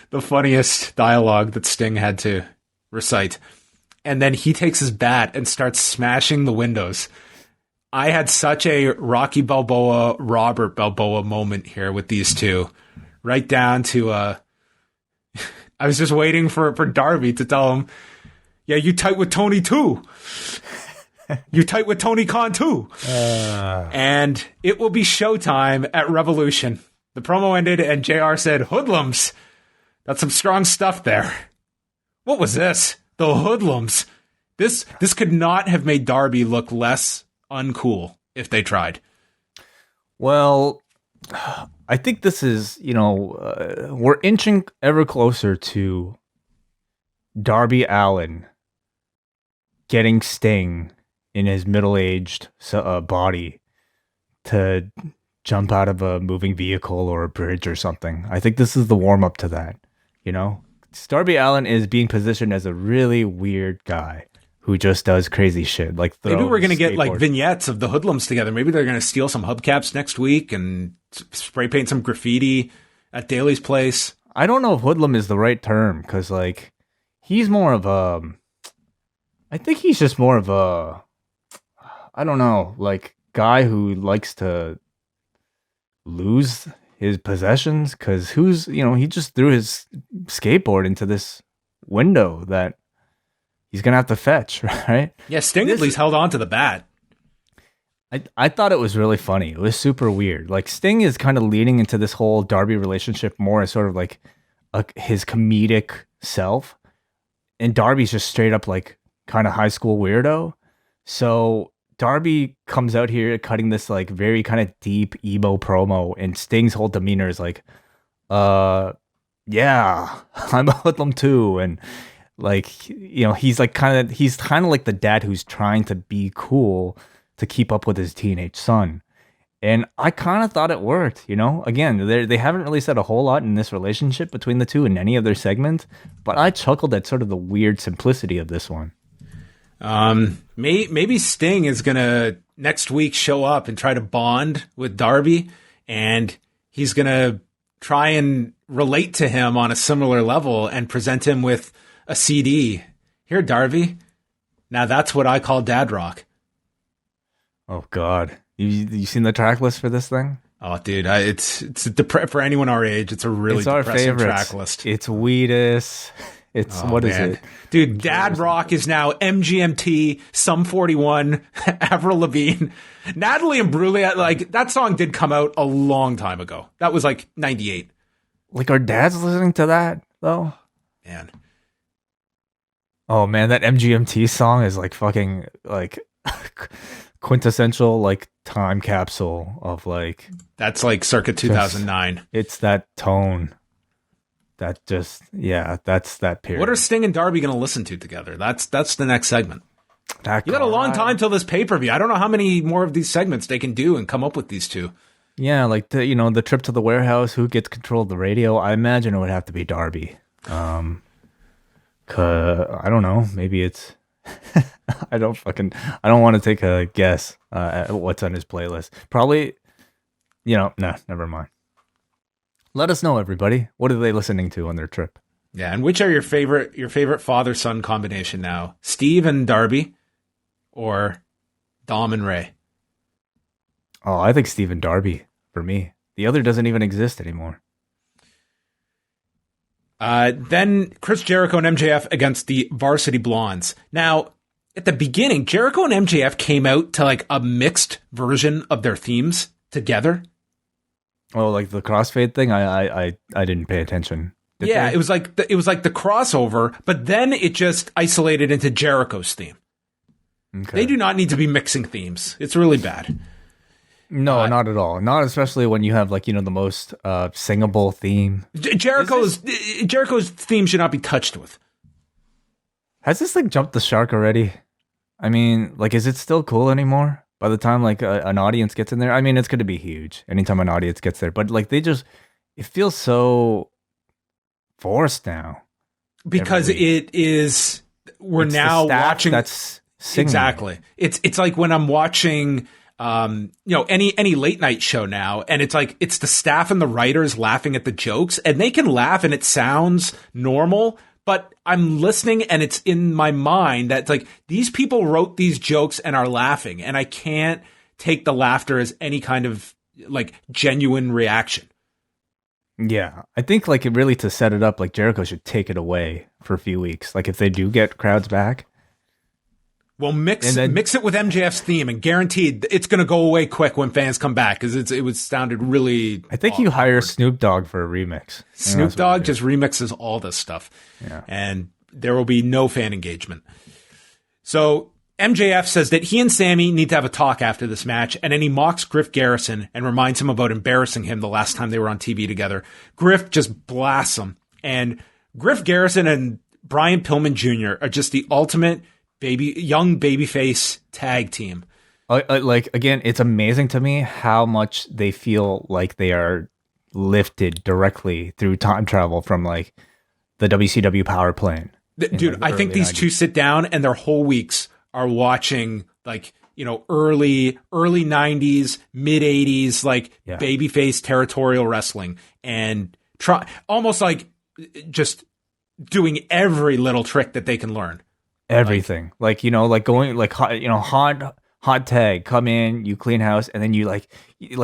the funniest dialogue that Sting had to recite. And then he takes his bat and starts smashing the windows. I had such a Rocky Balboa, Robert Balboa moment here with these two. Right down to, I was just waiting for Darby to tell him, yeah, you tight with Tony too. You tight with Tony Khan too. And it will be showtime at Revolution. The promo ended and JR said, Hoodlums. That's some strong stuff there. What was this? The Hoodlums. This could not have made Darby look less uncool if they tried. Well, I think this is, we're inching ever closer to Darby Allin getting Sting in his middle-aged body to jump out of a moving vehicle or a bridge or something. I think this is the warm-up to that, Darby Allin is being positioned as a really weird guy who just does crazy shit. Like maybe we're going to get like vignettes of the Hoodlums together. Maybe they're going to steal some hubcaps next week and spray paint some graffiti at Daly's place. I don't know if hoodlum is the right term because like he's more of a, I think he's just more of a, I don't know, like guy who likes to lose his possessions because he just threw his skateboard into this window that he's going to have to fetch, right? Yeah, Sting at least held on to the bat. I thought it was really funny. It was super weird. Like Sting is kind of leading into this whole Darby relationship more as sort of like his comedic self. And Darby's just straight up like kind of high school weirdo. So Darby comes out here cutting this like very kind of deep emo promo, and Sting's whole demeanor is like, yeah, I'm a hoodlum too. And like, he's kind of like the dad who's trying to be cool to keep up with his teenage son. And I kind of thought it worked, Again, they haven't really said a whole lot in this relationship between the two in any of their segments, but I chuckled at sort of the weird simplicity of this one. Maybe Sting is going to next week show up and try to bond with Darby, and he's going to try and relate to him on a similar level and present him with a CD. Here, Darby. Now that's what I call dad rock. Oh God. You seen the track list for this thing? Oh, dude, for anyone our age, it's a really It's our depressing favorites. track list. It's Wheatus. It's what is it? Dude, Dad Rock is now MGMT, Sum 41, Avril Lavigne, Natalie Imbruglia. Like, that song did come out a long time ago. That was like 98. Like, our dad's listening to that, though? Man. Oh, man, that MGMT song is like fucking, like, quintessential, like, time capsule of, like... That's like circa 2009. It's that tone. That just, yeah, that's that period. What are Sting and Darby going to listen to together? That's the next segment. You got a long time till this pay-per-view. I don't know how many more of these segments they can do and come up with these two. Yeah, like the trip to the warehouse, who gets control of the radio? I imagine it would have to be Darby. I don't know. Maybe it's I don't want to take a guess at what's on his playlist. Probably, never mind. Let us know, everybody. What are they listening to on their trip? Yeah, and which are your favorite father-son combination now? Steve and Darby, or Dom and Ray? Oh, I think Steve and Darby for me. The other doesn't even exist anymore. Then Chris Jericho and MJF against the Varsity Blondes. Now, at the beginning, Jericho and MJF came out to like a mixed version of their themes together. Oh, like the crossfade thing? I didn't pay attention. Did yeah, they? it was like the crossover, but then it just isolated into Jericho's theme. Okay. They do not need to be mixing themes. It's really bad. No, not at all. Not especially when you have like, the most singable theme. Jericho's theme should not be touched with. Has this thing jumped the shark already? I mean, like, is it still cool anymore? By the time like an audience gets in there, I mean, it's going to be huge anytime an audience gets there. But like, it feels so forced now. Because it's now watching. That's singing. Exactly. It's like when I'm watching, any late night show now, and it's like it's the staff and the writers laughing at the jokes, and they can laugh and it sounds normal. But I'm listening and it's in my mind that like these people wrote these jokes and are laughing, and I can't take the laughter as any kind of like genuine reaction. Yeah, I think like really to set it up, like Jericho should take it away for a few weeks. Like if they do get crowds back. Well, mix it with MJF's theme, and guaranteed it's going to go away quick when fans come back, because it sounded really. I think you hire Snoop Dogg for a remix. Snoop Dogg just remixes all this stuff, and there will be no fan engagement. So MJF says that he and Sammy need to have a talk after this match, and then he mocks Griff Garrison and reminds him about embarrassing him the last time they were on TV together. Griff just blasts him, and Griff Garrison and Brian Pillman Jr. are just the ultimate young babyface tag team. Like again, it's amazing to me how much they feel like they are lifted directly through time travel from like the WCW power plane. Dude, I think these 90s. Two sit down and their whole weeks are watching like, early 90s, mid 80s, like babyface territorial wrestling, and almost like just doing every little trick that they can learn. Everything, like going like hot tag, come in, you clean house, and then you like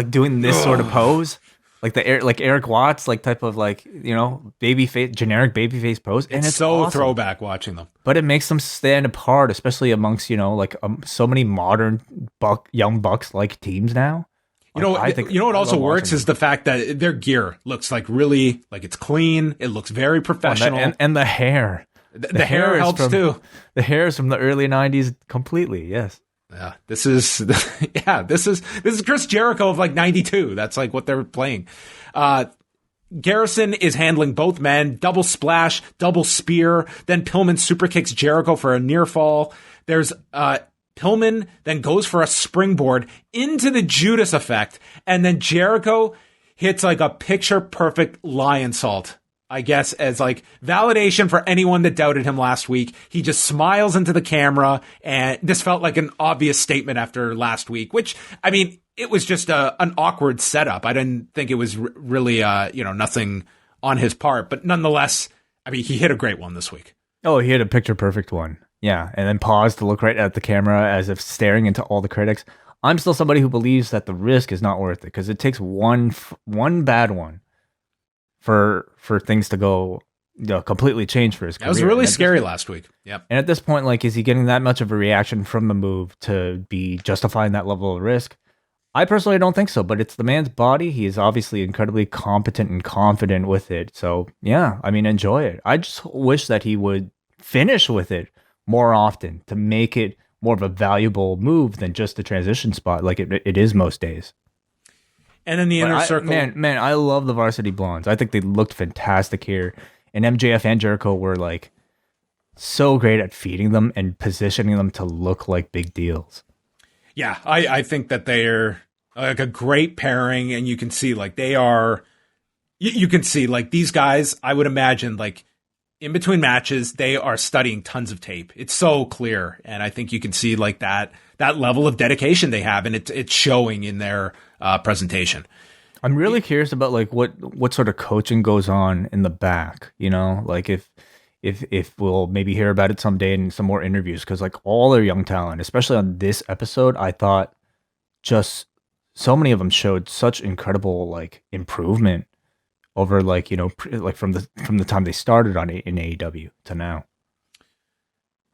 doing this sort of pose, like Eric Watts, like type of like generic babyface pose, and it's so awesome. Throwback watching them. But it makes them stand apart, especially amongst so many modern young bucks like teams now. What also works is the fact that their gear looks like really like it's clean. It looks very professional, and the hair. The hair helps too. The hair is from the early 90s completely. Yes. Yeah. This is Chris Jericho of like 92. That's like what they're playing. Garrison is handling both men, double splash, double spear. Then Pillman super kicks Jericho for a near fall. There's, Pillman then goes for a springboard into the Judas effect. And then Jericho hits like a picture perfect lion salt, I guess, as like validation for anyone that doubted him last week. He just smiles into the camera, and this felt like an obvious statement after last week, which, I mean, it was just an awkward setup. I didn't think it was really, nothing on his part, but nonetheless, I mean, he hit a great one this week. Oh, he hit a picture perfect one. Yeah. And then paused to look right at the camera as if staring into all the critics. I'm still somebody who believes that the risk is not worth it because it takes one bad one for things to go completely change for his career. That was really scary last week. Yep. And at this point, like, is he getting that much of a reaction from the move to be justifying that level of risk? I personally don't think so, but it's the man's body. He is obviously incredibly competent and confident with it. So, yeah, I mean, enjoy it. I just wish that he would finish with it more often to make it more of a valuable move than just a transition spot like it is most days. And in the inner circle. Man, I love the Varsity Blondes. I think they looked fantastic here. And MJF and Jericho were like so great at feeding them and positioning them to look like big deals. Yeah, I think that they're like a great pairing, and you can see like they are. You can see like these guys. I would imagine like in between matches they are studying tons of tape. It's so clear, and I think you can see like that level of dedication they have, and it's showing in their presentation. I'm really curious about like what sort of coaching goes on in the back. You know, like if we'll maybe hear about it someday in some more interviews, because like all their young talent, especially on this episode, I thought just so many of them showed such incredible like improvement over like, you know, like from the time they started in AEW to now.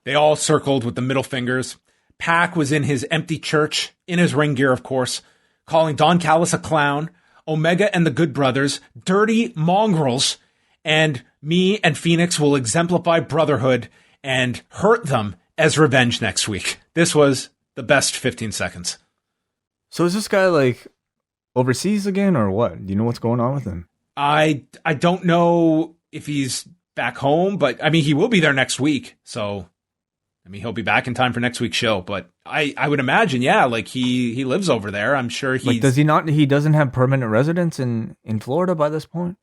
They all circled with the middle fingers. Pac was in his empty church, in his ring gear, of course, calling Don Callis a clown, Omega and the Good Brothers dirty mongrels, and me and Phoenix will exemplify brotherhood and hurt them as revenge next week. This was the best 15 seconds. So is this guy like overseas again or what? Do you know what's going on with him? I don't know if he's back home, but I mean, he will be there next week. So, I mean, he'll be back in time for next week's show, but I would imagine, yeah, like he lives over there. I'm sure he's... Like, does he not, he doesn't have permanent residence in Florida by this point?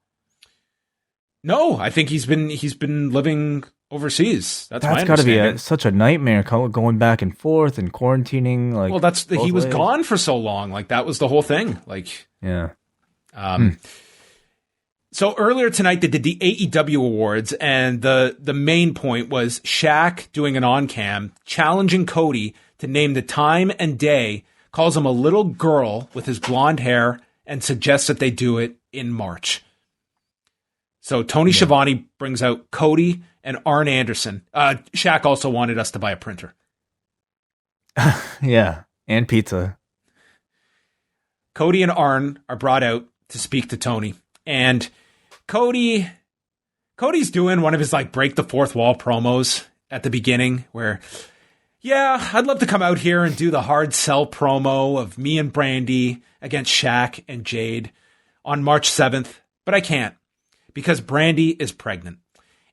No, I think he's been living overseas. That's got to be such a nightmare going back and forth and quarantining. Like, well, he was gone for so long. Like that was the whole thing. Like, yeah. So earlier tonight they did the AEW awards, and the main point was Shaq doing an on cam challenging Cody to name the time and day, calls him a little girl with his blonde hair, and suggests that they do it in March. So Tony Schiavone brings out Cody and Arn Anderson. Shaq also wanted us to buy a printer. Yeah, and pizza. Cody and Arn are brought out to speak to Tony. And Cody's doing one of his like break the fourth wall promos at the beginning where, yeah, I'd love to come out here and do the hard sell promo of me and Brandy against Shaq and Jade on March 7th, but I can't. Because Brandy is pregnant.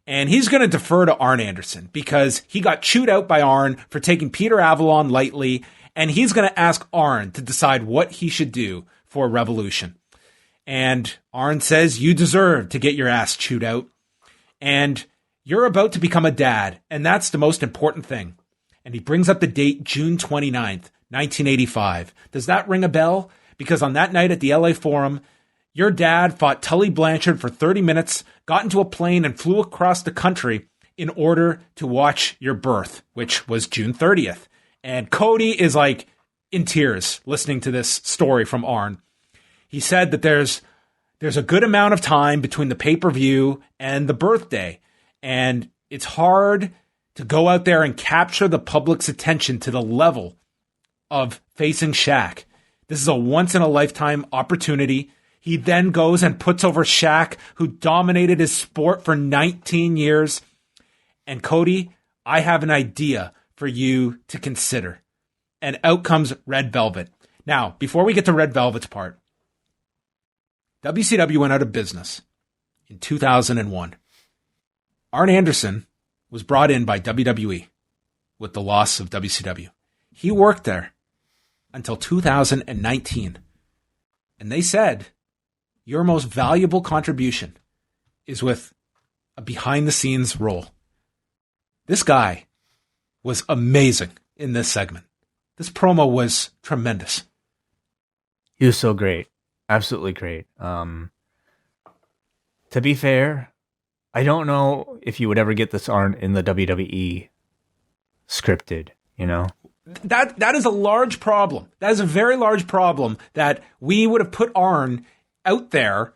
And he's going to defer to Arn Anderson because he got chewed out by Arn for taking Peter Avalon lightly. And he's going to ask Arn to decide what he should do for Revolution. And Arn says, you deserve to get your ass chewed out. And you're about to become a dad. And that's the most important thing. And he brings up the date, June 29th, 1985. Does that ring a bell? Because on that night at the LA Forum, your dad fought Tully Blanchard for 30 minutes, got into a plane and flew across the country in order to watch your birth, which was June 30th. And Cody is like in tears listening to this story from Arn. He said that there's a good amount of time between the pay-per-view and the birthday. And it's hard to go out there and capture the public's attention to the level of facing Shaq. This is a once-in-a-lifetime opportunity. He then goes and puts over Shaq, who dominated his sport for 19 years. And Cody, I have an idea for you to consider. And out comes Red Velvet. Now, before we get to Red Velvet's part, WCW went out of business in 2001. Arn Anderson was brought in by WWE with the loss of WCW. He worked there until 2019. And they said, your most valuable contribution is with a behind-the-scenes role. This guy was amazing in this segment. This promo was tremendous. He was so great. Absolutely great. To be fair, I don't know if you would ever get this Arn in the WWE scripted, you know? That is a large problem. That is a very large problem that we would have put Arn out there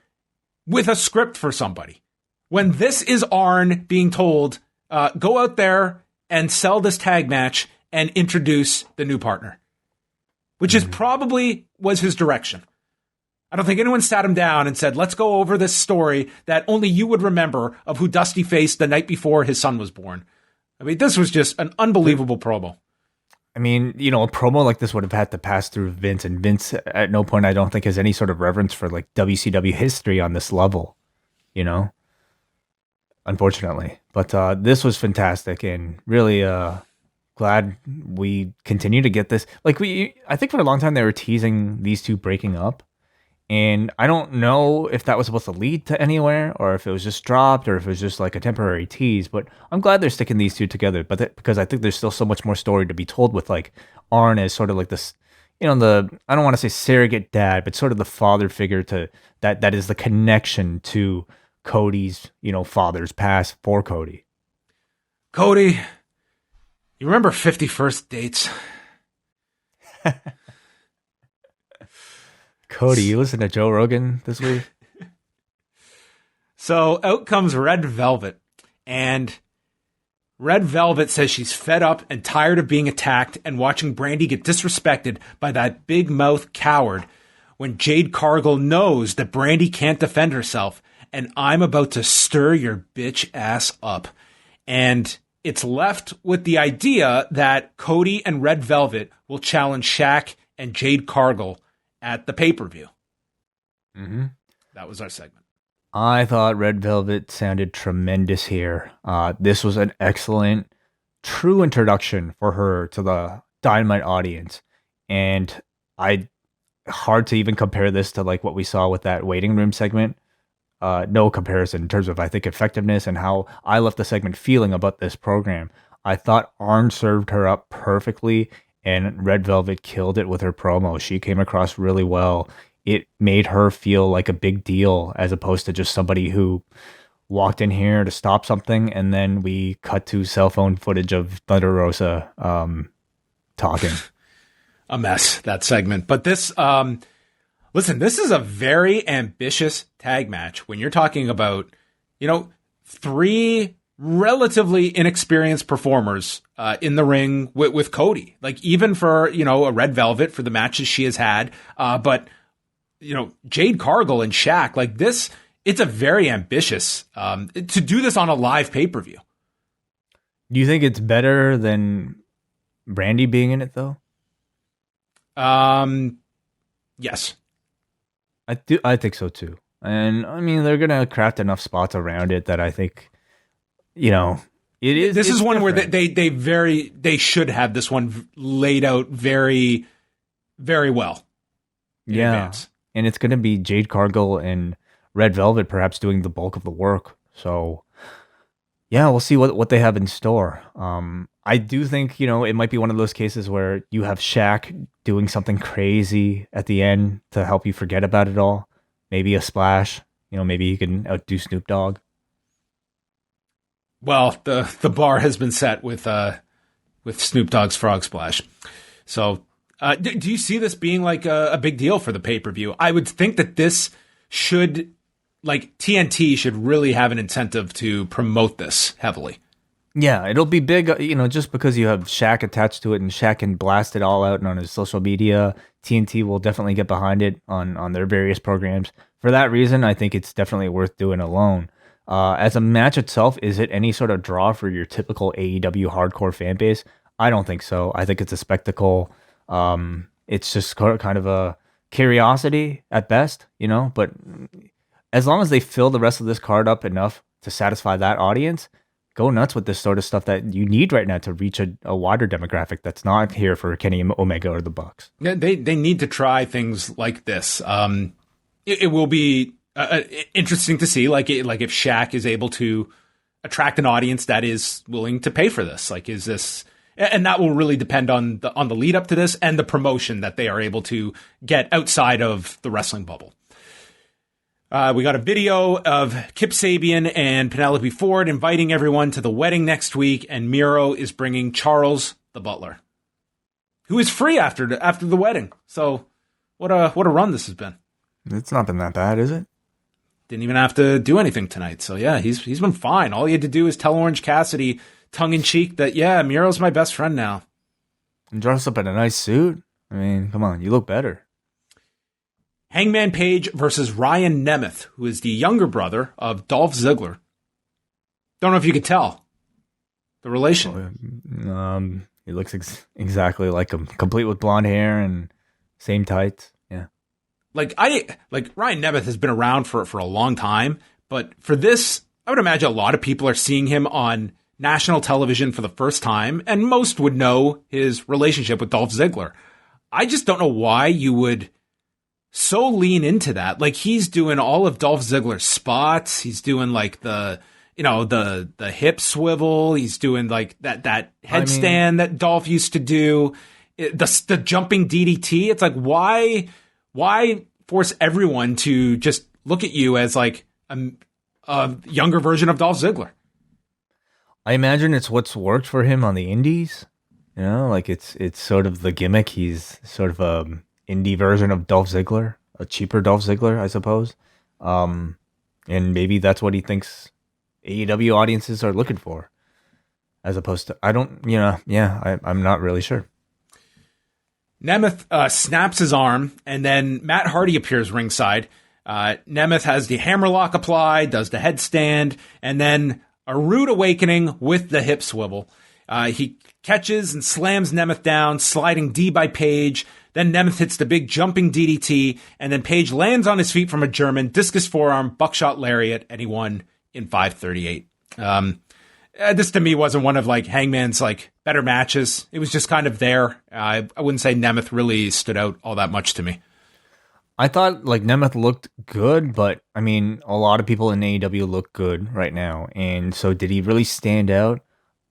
with a script for somebody. When this is Arn being told, go out there and sell this tag match and introduce the new partner, which is probably was his direction. I don't think anyone sat him down and said, let's go over this story that only you would remember of who Dusty faced the night before his son was born. I mean, this was just an unbelievable promo. I mean, you know, a promo like this would have had to pass through Vince, and Vince at no point I don't think has any sort of reverence for like WCW history on this level, you know, unfortunately. But this was fantastic, and really glad we continue to get this. Like I think for a long time they were teasing these two breaking up, and I don't know if that was supposed to lead to anywhere, or if it was just dropped, or if it was just like a temporary tease. But I'm glad they're sticking these two together. But because I think there's still so much more story to be told with like Arn as sort of like this, you know, I don't want to say surrogate dad, but sort of the father figure to that is the connection to Cody's, you know, father's past for Cody. Cody, you remember 51st dates? Cody, you listen to Joe Rogan this week? So out comes Red Velvet, and Red Velvet says she's fed up and tired of being attacked and watching Brandy get disrespected by that big mouth coward when Jade Cargill knows that Brandy can't defend herself, and I'm about to stir your bitch ass up. And it's left with the idea that Cody and Red Velvet will challenge Shaq and Jade Cargill at the pay-per-view. That was our segment. I thought Red Velvet sounded tremendous here. This was an excellent, true introduction for her to the Dynamite audience. And hard to even compare this to like what we saw with that waiting room segment. No comparison in terms of, I think, effectiveness and how I left the segment feeling about this program. I thought Arn served her up perfectly, and Red Velvet killed it with her promo. She came across really well. It made her feel like a big deal as opposed to just somebody who walked in here to stop something, and then we cut to cell phone footage of Thunder Rosa talking. A mess, that segment. But this, listen, this is a very ambitious tag match when you're talking about, you know, three relatively inexperienced performers in the ring with Cody. Like, even for, you know, a Red Velvet for the matches she has had, but, you know, Jade Cargill and Shaq, like this, it's a very ambitious to do this on a live pay-per-view. Do you think it's better than Brandy being in it, though? Yes. I think so, too. And, I mean, they're going to craft enough spots around it that I think, you know, it is. This is one different. where they should have this one laid out very, very well. In advance. And it's going to be Jade Cargill and Red Velvet perhaps doing the bulk of the work. So, yeah, we'll see what they have in store. I do think, you know, it might be one of those cases where you have Shaq doing something crazy at the end to help you forget about it all. Maybe a splash. You know, maybe he can outdo Snoop Dogg. Well, the bar has been set with Snoop Dogg's Frog Splash. So, do you see this being like a big deal for the pay-per-view? I would think that this should, like, TNT should really have an incentive to promote this heavily. Yeah, it'll be big, you know, just because you have Shaq attached to it and Shaq can blast it all out on his social media. TNT will definitely get behind it on their various programs. For that reason, I think it's definitely worth doing alone. As a match itself, is it any sort of draw for your typical AEW hardcore fan base? I don't think so. I think it's a spectacle. It's just kind of a curiosity at best, you know, but as long as they fill the rest of this card up enough to satisfy that audience, go nuts with this sort of stuff that you need right now to reach a wider demographic that's not here for Kenny Omega or the Bucks. Yeah, they need to try things like this. It will be interesting to see, like if Shaq is able to attract an audience that is willing to pay for this. Like, is this, and that will really depend on the lead up to this and the promotion that they are able to get outside of the wrestling bubble. We got a video of Kip Sabian and Penelope Ford inviting everyone to the wedding next week, and Miro is bringing Charles the butler. who is free after the wedding. So what a run this has been. It's not been that bad, is it? Didn't even have to do anything tonight. So yeah, he's been fine. All he had to do is tell Orange Cassidy, tongue in cheek, that yeah, Miro's my best friend now. And dress up in a nice suit. I mean, come on, you look better. Hangman Page versus Ryan Nemeth, who is the younger brother of Dolph Ziggler. Don't know if you could tell the relation. He looks exactly like him, complete with blonde hair and same tights. Yeah. Like Ryan Nemeth has been around for a long time, but for this, I would imagine a lot of people are seeing him on national television for the first time, and most would know his relationship with Dolph Ziggler. I just don't know why you would so lean into that. Like, he's doing all of Dolph Ziggler's spots. He's doing like the hip swivel. He's doing like that headstand that Dolph used to do. The jumping DDT. It's like, why force everyone to just look at you as like a younger version of Dolph Ziggler? I imagine it's what's worked for him on the indies. You know, like it's sort of the gimmick. He's sort of a indie version of Dolph Ziggler, a cheaper Dolph Ziggler, I suppose. And maybe that's what he thinks AEW audiences are looking for, as opposed to, I'm not really sure. Nemeth snaps his arm, and then Matt Hardy appears ringside. Nemeth has the hammerlock applied, does the headstand, and then a rude awakening with the hip swivel. He catches and slams Nemeth down, sliding D by Page. Then Nemeth hits the big jumping DDT, and then Page lands on his feet from a German discus forearm, buckshot lariat, and he won in 5:38. This to me wasn't one of like Hangman's like better matches. It was just kind of there. I wouldn't say Nemeth really stood out all that much to me. I thought like Nemeth looked good, but I mean, a lot of people in AEW look good right now. And so did he really stand out?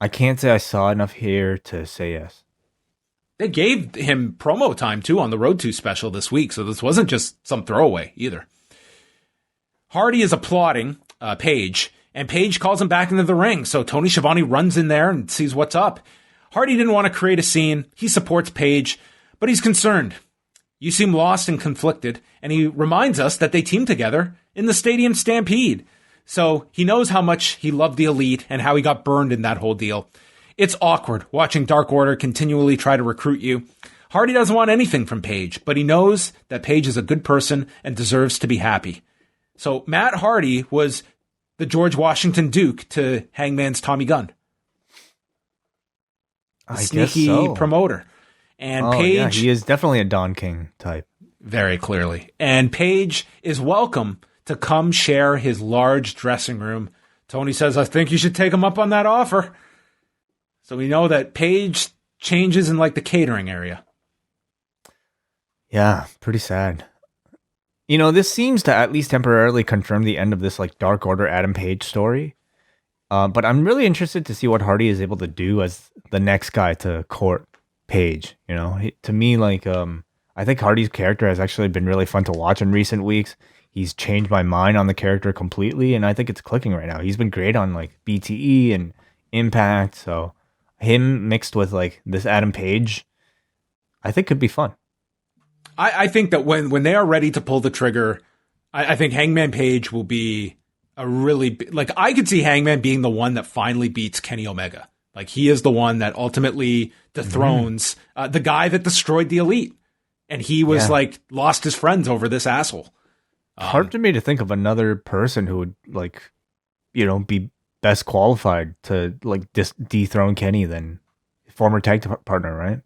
I can't say I saw enough here to say yes. They gave him promo time too on the Road to special this week, so this wasn't just some throwaway either. Hardy is applauding Page, and Page calls him back into the ring, so Tony Schiavone runs in there and sees what's up. Hardy didn't want to create a scene. He supports Page, but he's concerned. You seem lost and conflicted, and he reminds us that they teamed together in the Stadium Stampede. So he knows how much he loved the Elite and how he got burned in that whole deal. It's awkward watching Dark Order continually try to recruit you. Hardy doesn't want anything from Page, but he knows that Page is a good person and deserves to be happy. So Matt Hardy was the George Washington Duke to Hangman's Tommy Gunn. I sneaky guess so. Promoter. And Page, yeah, he is definitely a Don King type. Very clearly. And Page is welcome to come share his large dressing room. Tony says, I think you should take him up on that offer. So we know that Page changes in like the catering area. Yeah, pretty sad. You know, this seems to at least temporarily confirm the end of this like Dark Order Adam Page story. But I'm really interested to see what Hardy is able to do as the next guy to court Page. You know, to me, like, I think Hardy's character has actually been really fun to watch in recent weeks. He's changed my mind on the character completely, and I think it's clicking right now. He's been great on like BTE and Impact, so him mixed with like this Adam Page, I think could be fun. I think that when they are ready to pull the trigger, I think Hangman Page will be a really like, I could see Hangman being the one that finally beats Kenny Omega. Like, he is the one that ultimately dethrones the guy that destroyed the Elite, and he was like lost his friends over this asshole. Hard to me to think of another person who would like, you know, be best qualified to like dethrone Kenny than former tag partner, right?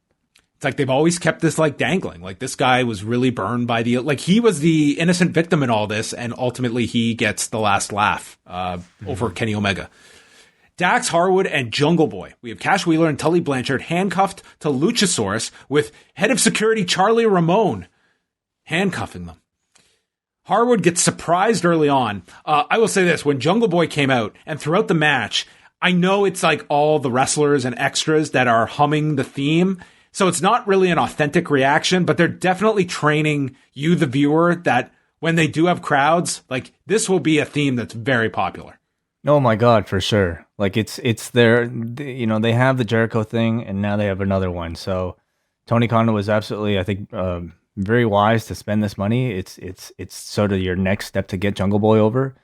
It's like they've always kept this like dangling. Like, this guy was really burned by like, he was the innocent victim in all this, and ultimately he gets the last laugh over Kenny Omega. Dax Harwood and Jungle Boy. We have Cash Wheeler and Tully Blanchard handcuffed to Luchasaurus with head of security Charlie Ramone handcuffing them. Harwood gets surprised early on. I will say this, when Jungle Boy came out and throughout the match, I know it's like all the wrestlers and extras that are humming the theme. So it's not really an authentic reaction, but they're definitely training you, the viewer, that when they do have crowds, like, this will be a theme that's very popular. Oh my God, for sure. Like, it's their, you know, they have the Jericho thing and now they have another one. So Tony Khan was absolutely, I think, very wise to spend this money. It's sort of your next step to get Jungle Boy over.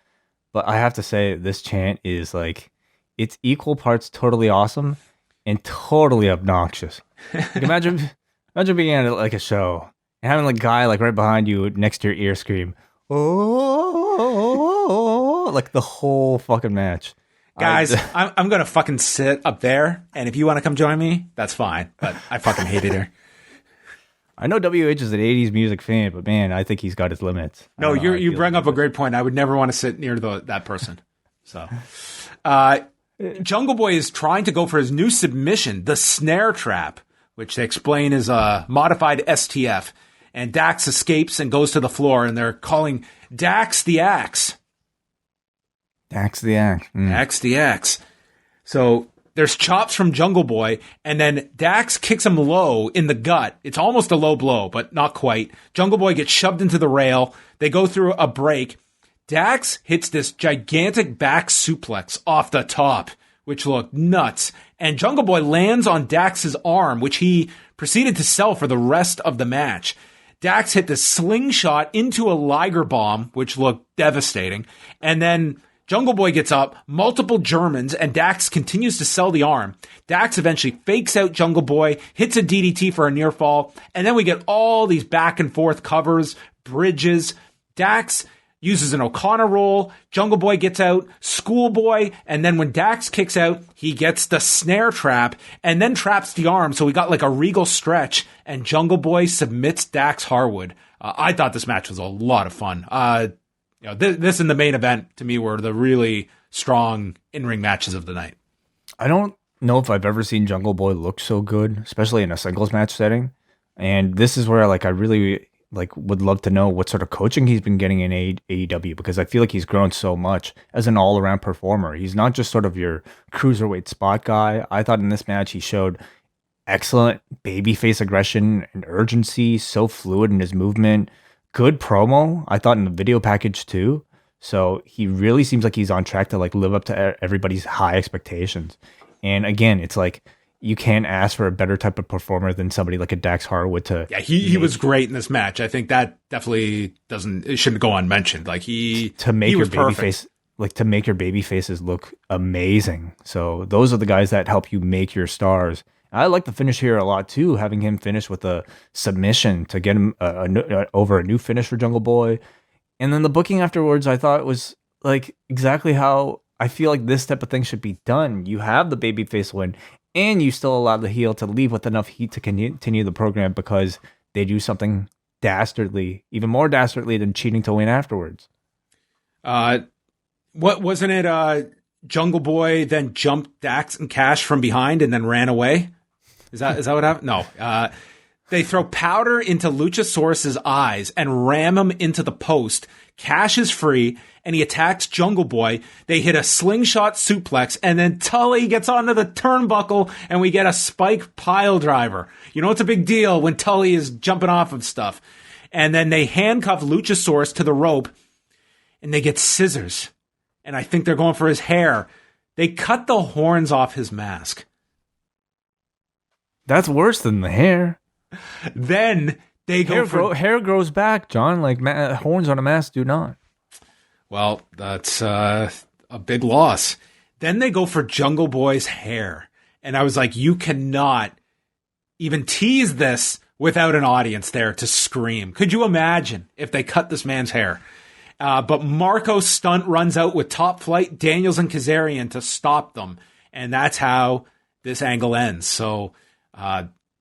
But I have to say, this chant is like, it's equal parts totally awesome and totally obnoxious. Like imagine being at like a show and having like a guy like right behind you next to your ear scream, oh, like the whole fucking match. Guys, I'm going to fucking sit up there, and if you want to come join me, that's fine. But I fucking hate it here. I know WH is an 80s music fan, but man, I think he's got his limits. No, you bring up a great point. I would never want to sit near that person. So, Jungle Boy is trying to go for his new submission, the snare trap, which they explain is a modified STF. And Dax escapes and goes to the floor, and they're calling Dax the Axe. Dax the Axe. Dax the Axe. So there's chops from Jungle Boy, and then Dax kicks him low in the gut. It's almost a low blow, but not quite. Jungle Boy gets shoved into the rail. They go through a break. Dax hits this gigantic back suplex off the top, which looked nuts. And Jungle Boy lands on Dax's arm, which he proceeded to sell for the rest of the match. Dax hit the slingshot into a Liger bomb, which looked devastating. And then Jungle Boy gets up, multiple Germans, and Dax continues to sell the arm. Dax eventually fakes out Jungle Boy, hits a DDT for a near fall, and then we get all these back and forth covers, bridges. Dax uses an O'Connor roll, Jungle Boy gets out, Schoolboy, and then when Dax kicks out, he gets the snare trap, and then traps the arm, so we got like a regal stretch, and Jungle Boy submits Dax Harwood. I thought this match was a lot of fun. This and the main event, to me, were the really strong in-ring matches of the night. I don't know if I've ever seen Jungle Boy look so good, especially in a singles match setting. And this is where I really would love to know what sort of coaching he's been getting in AEW, because I feel like he's grown so much as an all-around performer. He's not just sort of your cruiserweight spot guy. I thought in this match he showed excellent babyface aggression and urgency, so fluid in his movement. Good promo, I thought, in the video package too. So he really seems like he's on track to live up to everybody's high expectations. And again, it's like you can't ask for a better type of performer than somebody like a Dax Harwood to. Yeah, he was great in this match. I think that definitely it shouldn't go unmentioned. To make your baby faces look amazing. So those are the guys that help you make your stars. I like the finish here a lot too, having him finish with a submission to get him over a new finish for Jungle Boy. And then the booking afterwards, I thought was exactly how I feel like this type of thing should be done. You have the babyface win, and you still allow the heel to leave with enough heat to continue the program because they do something dastardly, even more dastardly than cheating to win afterwards. What wasn't it? Jungle Boy then jumped Dax and Cash from behind and then ran away. Is that what happened? No. They throw powder into Luchasaurus's eyes and ram him into the post. Cash is free, and he attacks Jungle Boy. They hit a slingshot suplex, and then Tully gets onto the turnbuckle, and we get a spike pile driver. You know, it's a big deal when Tully is jumping off of stuff. And then they handcuff Luchasaurus to the rope, and they get scissors. And I think they're going for his hair. They cut the horns off his mask. That's worse than the hair. Then they hair grows back, John. Horns on a mask do not. Well, that's a big loss. Then they go for Jungle Boy's hair. And I was like, you cannot even tease this without an audience there to scream. Could you imagine if they cut this man's hair? But Marco's stunt runs out with Top Flight, Daniels, and Kazarian to stop them. And that's how this angle ends. So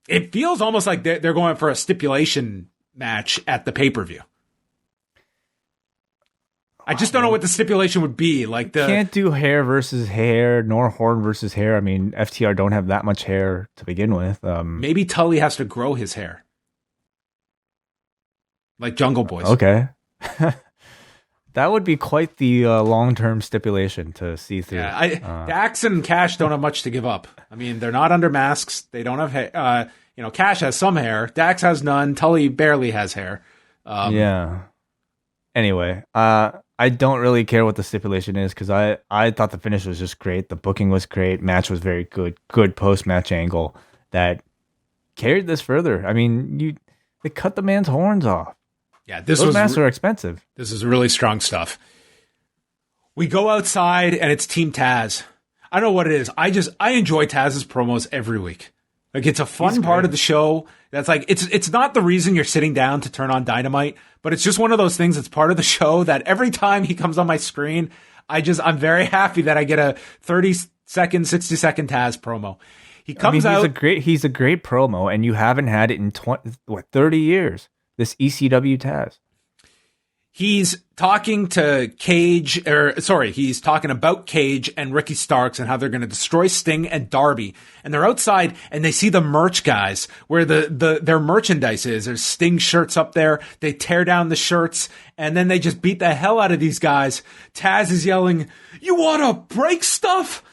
it feels almost like they're going for a stipulation match at the pay-per-view. I just don't know what the stipulation would be. Can't do hair versus hair, nor horn versus hair. I mean, FTR don't have that much hair to begin with. Maybe Tully has to grow his hair. Like Jungle Boys. Okay. That would be quite the long-term stipulation to see through. Yeah, Dax and Cash don't have much to give up. I mean, they're not under masks. They don't have hair. Cash has some hair. Dax has none. Tully barely has hair. Yeah. Anyway, I don't really care what the stipulation is because I thought the finish was just great. The booking was great. Match was very good. Good post-match angle that carried this further. I mean, they cut the man's horns off. Yeah, those masks are expensive. This is really strong stuff. We go outside and it's Team Taz. I don't know what it is. I enjoy Taz's promos every week. Like, it's a fun part of the show. That's like, it's not the reason you're sitting down to turn on Dynamite, but it's just one of those things that's part of the show that every time he comes on my screen, I'm very happy that I get a 30-second, 60-second Taz promo. He comes out. He's a great promo, and you haven't had it in 30 years. This ECW Taz. He's talking to he's talking about Cage and Ricky Starks and how they're going to destroy Sting and Darby. And they're outside and they see the merch guys where their merchandise is. There's Sting shirts up there. They tear down the shirts and then they just beat the hell out of these guys. Taz is yelling, "You want to break stuff?"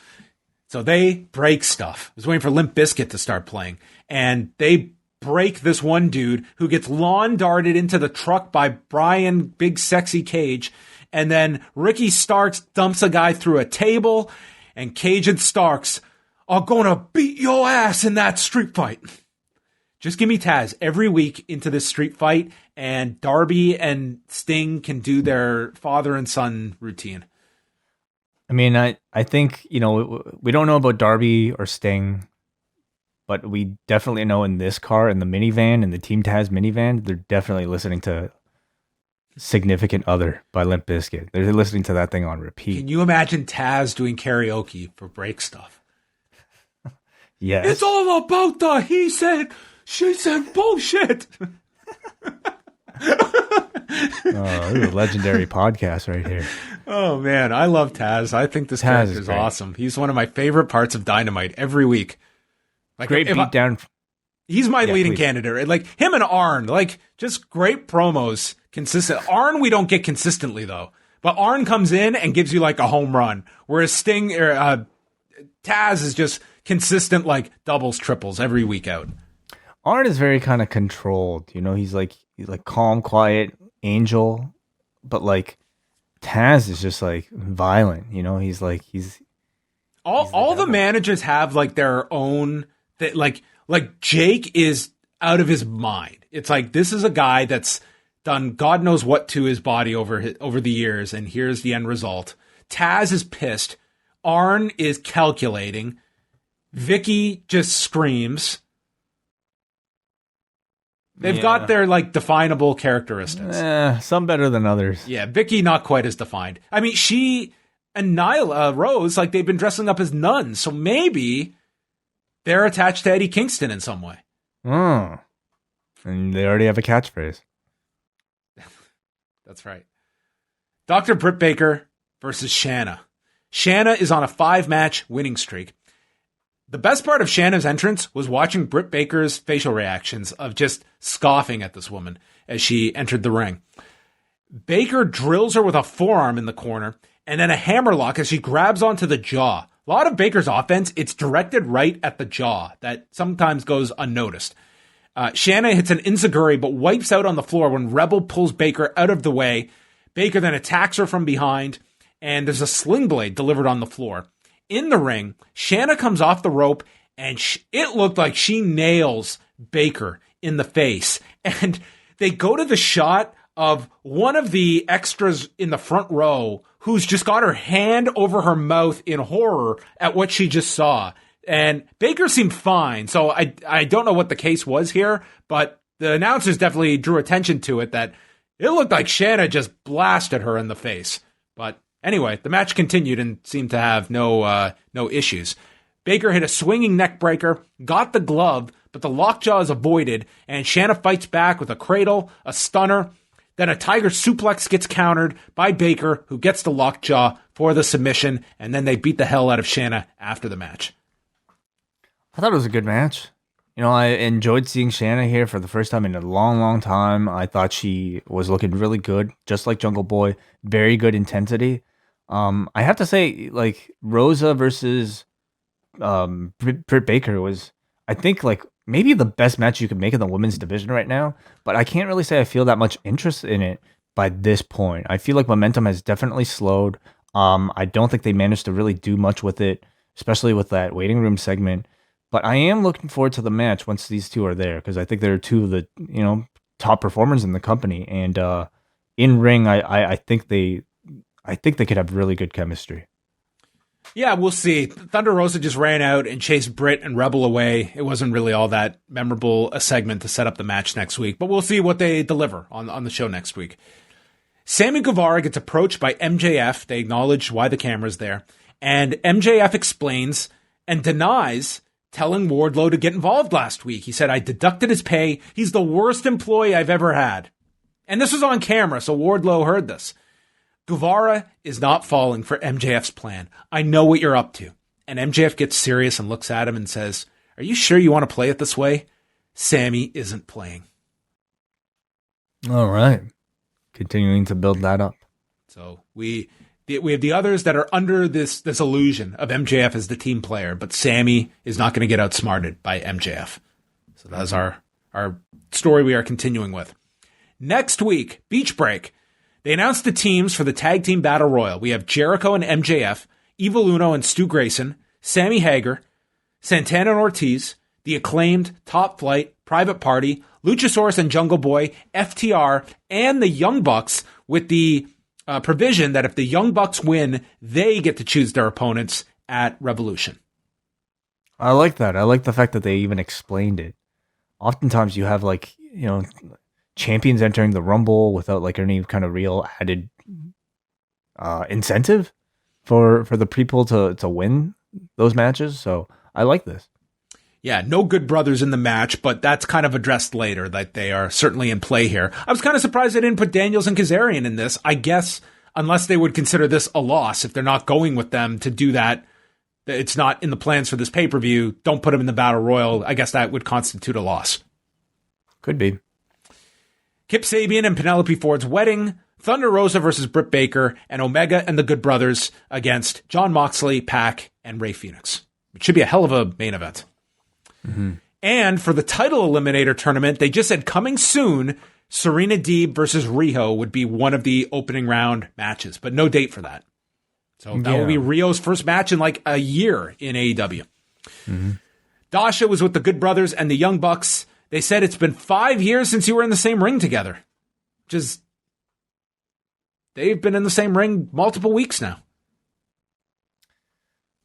So they break stuff. I was waiting for Limp Bizkit to start playing, and they break this one dude who gets lawn darted into the truck by Brian Big Sexy Cage. And then Ricky Starks dumps a guy through a table, and Cage and Starks are going to beat your ass in that street fight. Just give me Taz every week into this street fight, and Darby and Sting can do their father and son routine. I mean, I think, we don't know about Darby or Sting, but we definitely know in this car, in the minivan, in the Team Taz minivan, they're definitely listening to Significant Other by Limp Bizkit. They're listening to that thing on repeat. Can you imagine Taz doing karaoke for break stuff? Yes. It's all about the he said, she said bullshit. Oh, this is a legendary podcast right here. Oh, man. I love Taz. I think this character is awesome. He's one of my favorite parts of Dynamite every week. Like, great beatdown. He's my leading candidate. Like, him and Arn, like, just great promos. Consistent. Arn, we don't get consistently, though. But Arn comes in and gives you, like, a home run. Whereas Taz is just consistent, like, doubles, triples every week out. Arn is very kind of controlled. He's like calm, quiet, angel. But, like, Taz is just, like, violent. He's all the managers have, like, their own... Like Jake is out of his mind. It's like, this is a guy that's done God knows what to his body over the years, and here's the end result. Taz is pissed. Arn is calculating. Vicky just screams. They've got their, like, definable characteristics. Some better than others. Yeah, Vicky not quite as defined. I mean, she and Nyla Rose, like, they've been dressing up as nuns, so maybe they're attached to Eddie Kingston in some way. Oh. And they already have a catchphrase. That's right. Dr. Britt Baker versus Shanna. Shanna is on a 5-match winning streak. The best part of Shanna's entrance was watching Britt Baker's facial reactions of just scoffing at this woman as she entered the ring. Baker drills her with a forearm in the corner and then a hammerlock as she grabs onto the jaw. A lot of Baker's offense, it's directed right at the jaw. That sometimes goes unnoticed. Shanna hits an enziguri but wipes out on the floor when Rebel pulls Baker out of the way. Baker then attacks her from behind, and there's a sling blade delivered on the floor. In the ring, Shanna comes off the rope, and it looked like she nails Baker in the face. And they go to the shot of one of the extras in the front row who's just got her hand over her mouth in horror at what she just saw. And Baker seemed fine, so I don't know what the case was here, but the announcers definitely drew attention to it, that it looked like Shanna just blasted her in the face. But anyway, the match continued and seemed to have no issues. Baker hit a swinging neck breaker, got the glove, but the lockjaw is avoided, and Shanna fights back with a cradle, a stunner. Then a tiger suplex gets countered by Baker, who gets the lockjaw for the submission, and then they beat the hell out of Shanna after the match. I thought it was a good match. I enjoyed seeing Shanna here for the first time in a long, long time. I thought she was looking really good, just like Jungle Boy. Very good intensity. I have to say, like, Rosa versus Britt Baker was, I think, like, maybe the best match you could make in the women's division right now, but I can't really say I feel that much interest in it by this point. I feel like momentum has definitely slowed. I don't think they managed to really do much with it, especially with that waiting room segment. But I am looking forward to the match once these two are there, because I think they're two of the top performers in the company, and in ring, I think they could have really good chemistry. Yeah, we'll see. Thunder Rosa just ran out and chased Britt and Rebel away. It wasn't really all that memorable a segment to set up the match next week, but we'll see what they deliver on the show next week. Sammy Guevara gets approached by MJF. They acknowledge why the camera's there. And MJF explains and denies telling Wardlow to get involved last week. He said, I deducted his pay. He's the worst employee I've ever had. And this was on camera, so Wardlow heard this. Guevara is not falling for MJF's plan. I know what you're up to. And MJF gets serious and looks at him and says, are you sure you want to play it this way? Sammy isn't playing. All right. Continuing to build that up. So we have the others that are under this illusion of MJF as the team player, but Sammy is not going to get outsmarted by MJF. So that's our story we are continuing with. Next week, Beach Break. They announced the teams for the Tag Team Battle Royal. We have Jericho and MJF, Evil Uno and Stu Grayson, Sammy Hagar, Santana and Ortiz, The Acclaimed, Top Flight, Private Party, Luchasaurus and Jungle Boy, FTR, and the Young Bucks, with the provision that if the Young Bucks win, they get to choose their opponents at Revolution. I like that. I like the fact that they even explained it. Oftentimes you have champions entering the Rumble without any kind of real added incentive for the people to win those matches. So I like this. Yeah, no Good Brothers in the match, but that's kind of addressed later, that they are certainly in play here. I was kind of surprised they didn't put Daniels and Kazarian in this. I guess unless they would consider this a loss, if they're not going with them to do that, it's not in the plans for this pay-per-view, don't put them in the Battle Royal. I guess that would constitute a loss. Could be. Kip Sabian and Penelope Ford's wedding, Thunder Rosa versus Britt Baker, and Omega and the Good Brothers against Jon Moxley, Pac, and Rey Fenix. It should be a hell of a main event. Mm-hmm. And for the title eliminator tournament, they just said coming soon, Serena Deeb versus Riho would be one of the opening round matches, but no date for that. So that will be Rio's first match in a year in AEW. Mm-hmm. Dasha was with the Good Brothers and the Young Bucks. They said it's been 5 years since you were in the same ring together. They've been in the same ring multiple weeks now.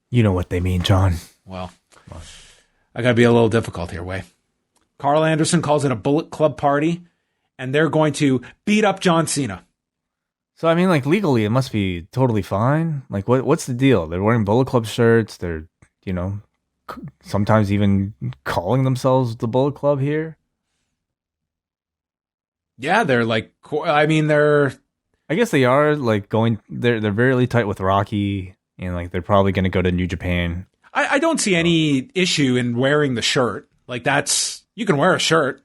You know what they mean, John. Well, I got to be a little difficult here, Way. Carl Anderson calls it a Bullet Club party, and they're going to beat up John Cena. So, legally, it must be totally fine. What's the deal? They're wearing Bullet Club shirts. They're, sometimes even calling themselves the Bullet Club here. Yeah, they're I guess they are they're very tight with Rocky, and they're probably going to go to New Japan. I don't see any issue in wearing the shirt. You can wear a shirt.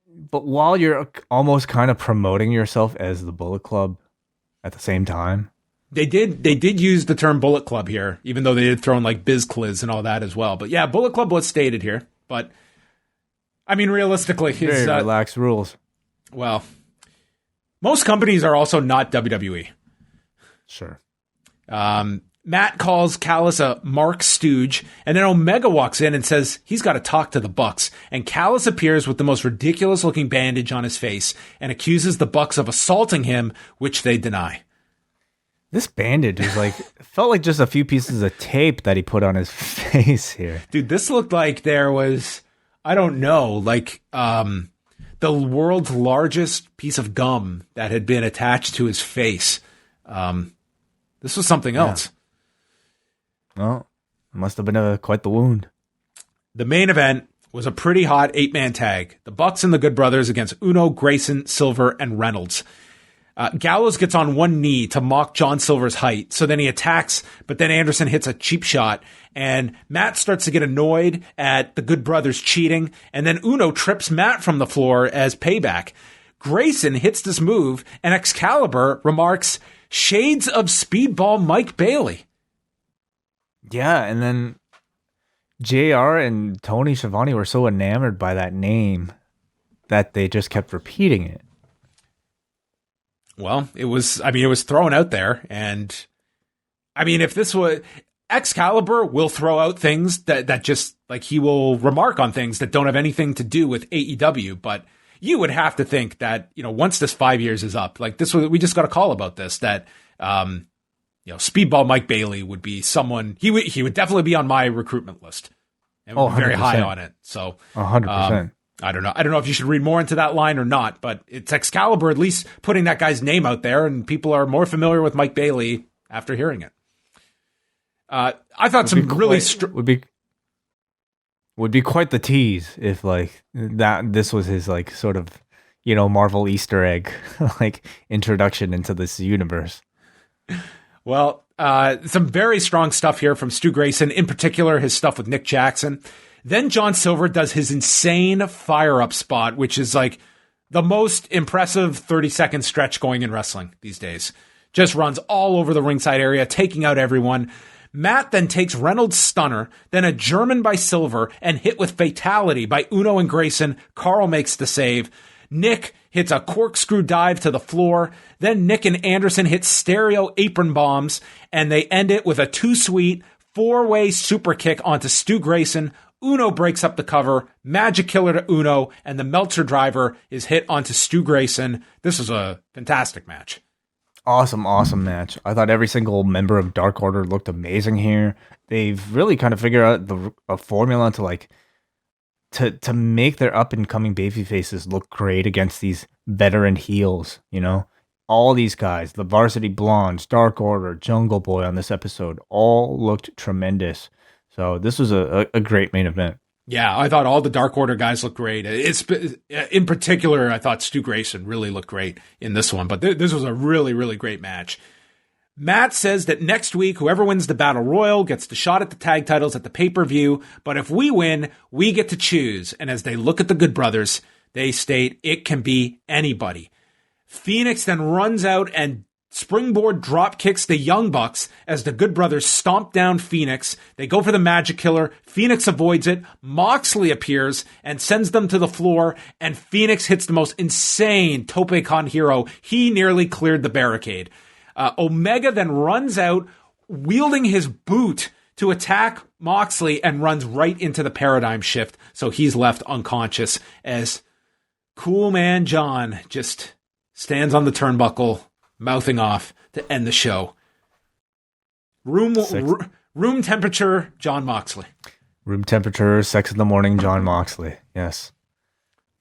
But while you're almost kind of promoting yourself as the Bullet Club at the same time. They did use the term Bullet Club here, even though they did throw in Biz Cliz and all that as well. But yeah, Bullet Club was stated here. But realistically, very relaxed rules. Well, most companies are also not WWE. Sure. Matt calls Callis a Mark Stooge, and then Omega walks in and says he's got to talk to the Bucks. And Callis appears with the most ridiculous-looking bandage on his face and accuses the Bucks of assaulting him, which they deny. This bandage is felt like just a few pieces of tape that he put on his face here. Dude, this looked like there was, I don't know, the world's largest piece of gum that had been attached to his face. This was something else. Well, it must have been quite the wound. The main event was a pretty hot 8-man tag. The Bucks and the Good Brothers against Uno, Grayson, Silver, and Reynolds. Gallows gets on one knee to mock John Silver's height, so then he attacks, but then Anderson hits a cheap shot, and Matt starts to get annoyed at the Good Brothers cheating, and then Uno trips Matt from the floor as payback. Grayson hits this move, and Excalibur remarks, "Shades of Speedball Mike Bailey." Yeah, and then JR and Tony Schiavone were so enamored by that name that they just kept repeating it. Well, it was thrown out there, and if this was, Excalibur will throw out things that just like he will remark on things that don't have anything to do with AEW. But you would have to think that, once this 5 years is up, like we just got a call about this, that, Speedball Mike Bailey would be someone he would definitely be on my recruitment list and would be very high on it. So 100%. I don't know if you should read more into that line or not, but it's Excalibur at least putting that guy's name out there, and people are more familiar with Mike Bailey after hearing it. I thought would be quite the tease if this was his sort of Marvel Easter egg like introduction into this universe. Well, some very strong stuff here from Stu Grayson, in particular his stuff with Nick Jackson. Then John Silver does his insane fire-up spot, which is like the most impressive 30-second stretch going in wrestling these days. Just runs all over the ringside area, taking out everyone. Matt then takes Reynolds' stunner, then a German by Silver, and hit with fatality by Uno and Grayson. Carl makes the save. Nick hits a corkscrew dive to the floor. Then Nick and Anderson hit stereo apron bombs, and they end it with a too-sweet 4-way super kick onto Stu Grayson. Uno breaks up the cover, Magic Killer to Uno, and the Meltzer driver is hit onto Stu Grayson. This was a fantastic match. Awesome match. I thought every single member of Dark Order looked amazing here. They've really kind of figured out a formula to make their up and coming baby faces look great against these veteran heels. All these guys, the Varsity Blondes, Dark Order, Jungle Boy on this episode, all looked tremendous. So this was a great main event. Yeah, I thought all the Dark Order guys looked great. In particular, I thought Stu Grayson really looked great in this one. But this was a really, really great match. Matt says that next week, whoever wins the Battle Royal gets the shot at the tag titles at the pay-per-view. But if we win, we get to choose. And as they look at the Good Brothers, they state it can be anybody. Phoenix then runs out and springboard drop kicks the Young Bucks as the Good Brothers stomp down Phoenix. They go for the Magic Killer. Phoenix avoids it. Moxley appears and sends them to the floor, and Phoenix hits the most insane Tope Con Hero. He nearly cleared the barricade. Omega then runs out, wielding his boot to attack Moxley, and runs right into the paradigm shift, so he's left unconscious as Cool Man John just stands on the turnbuckle, mouthing off to end the show. Room temperature, John Moxley. Room temperature, 6 a.m, John Moxley. Yes.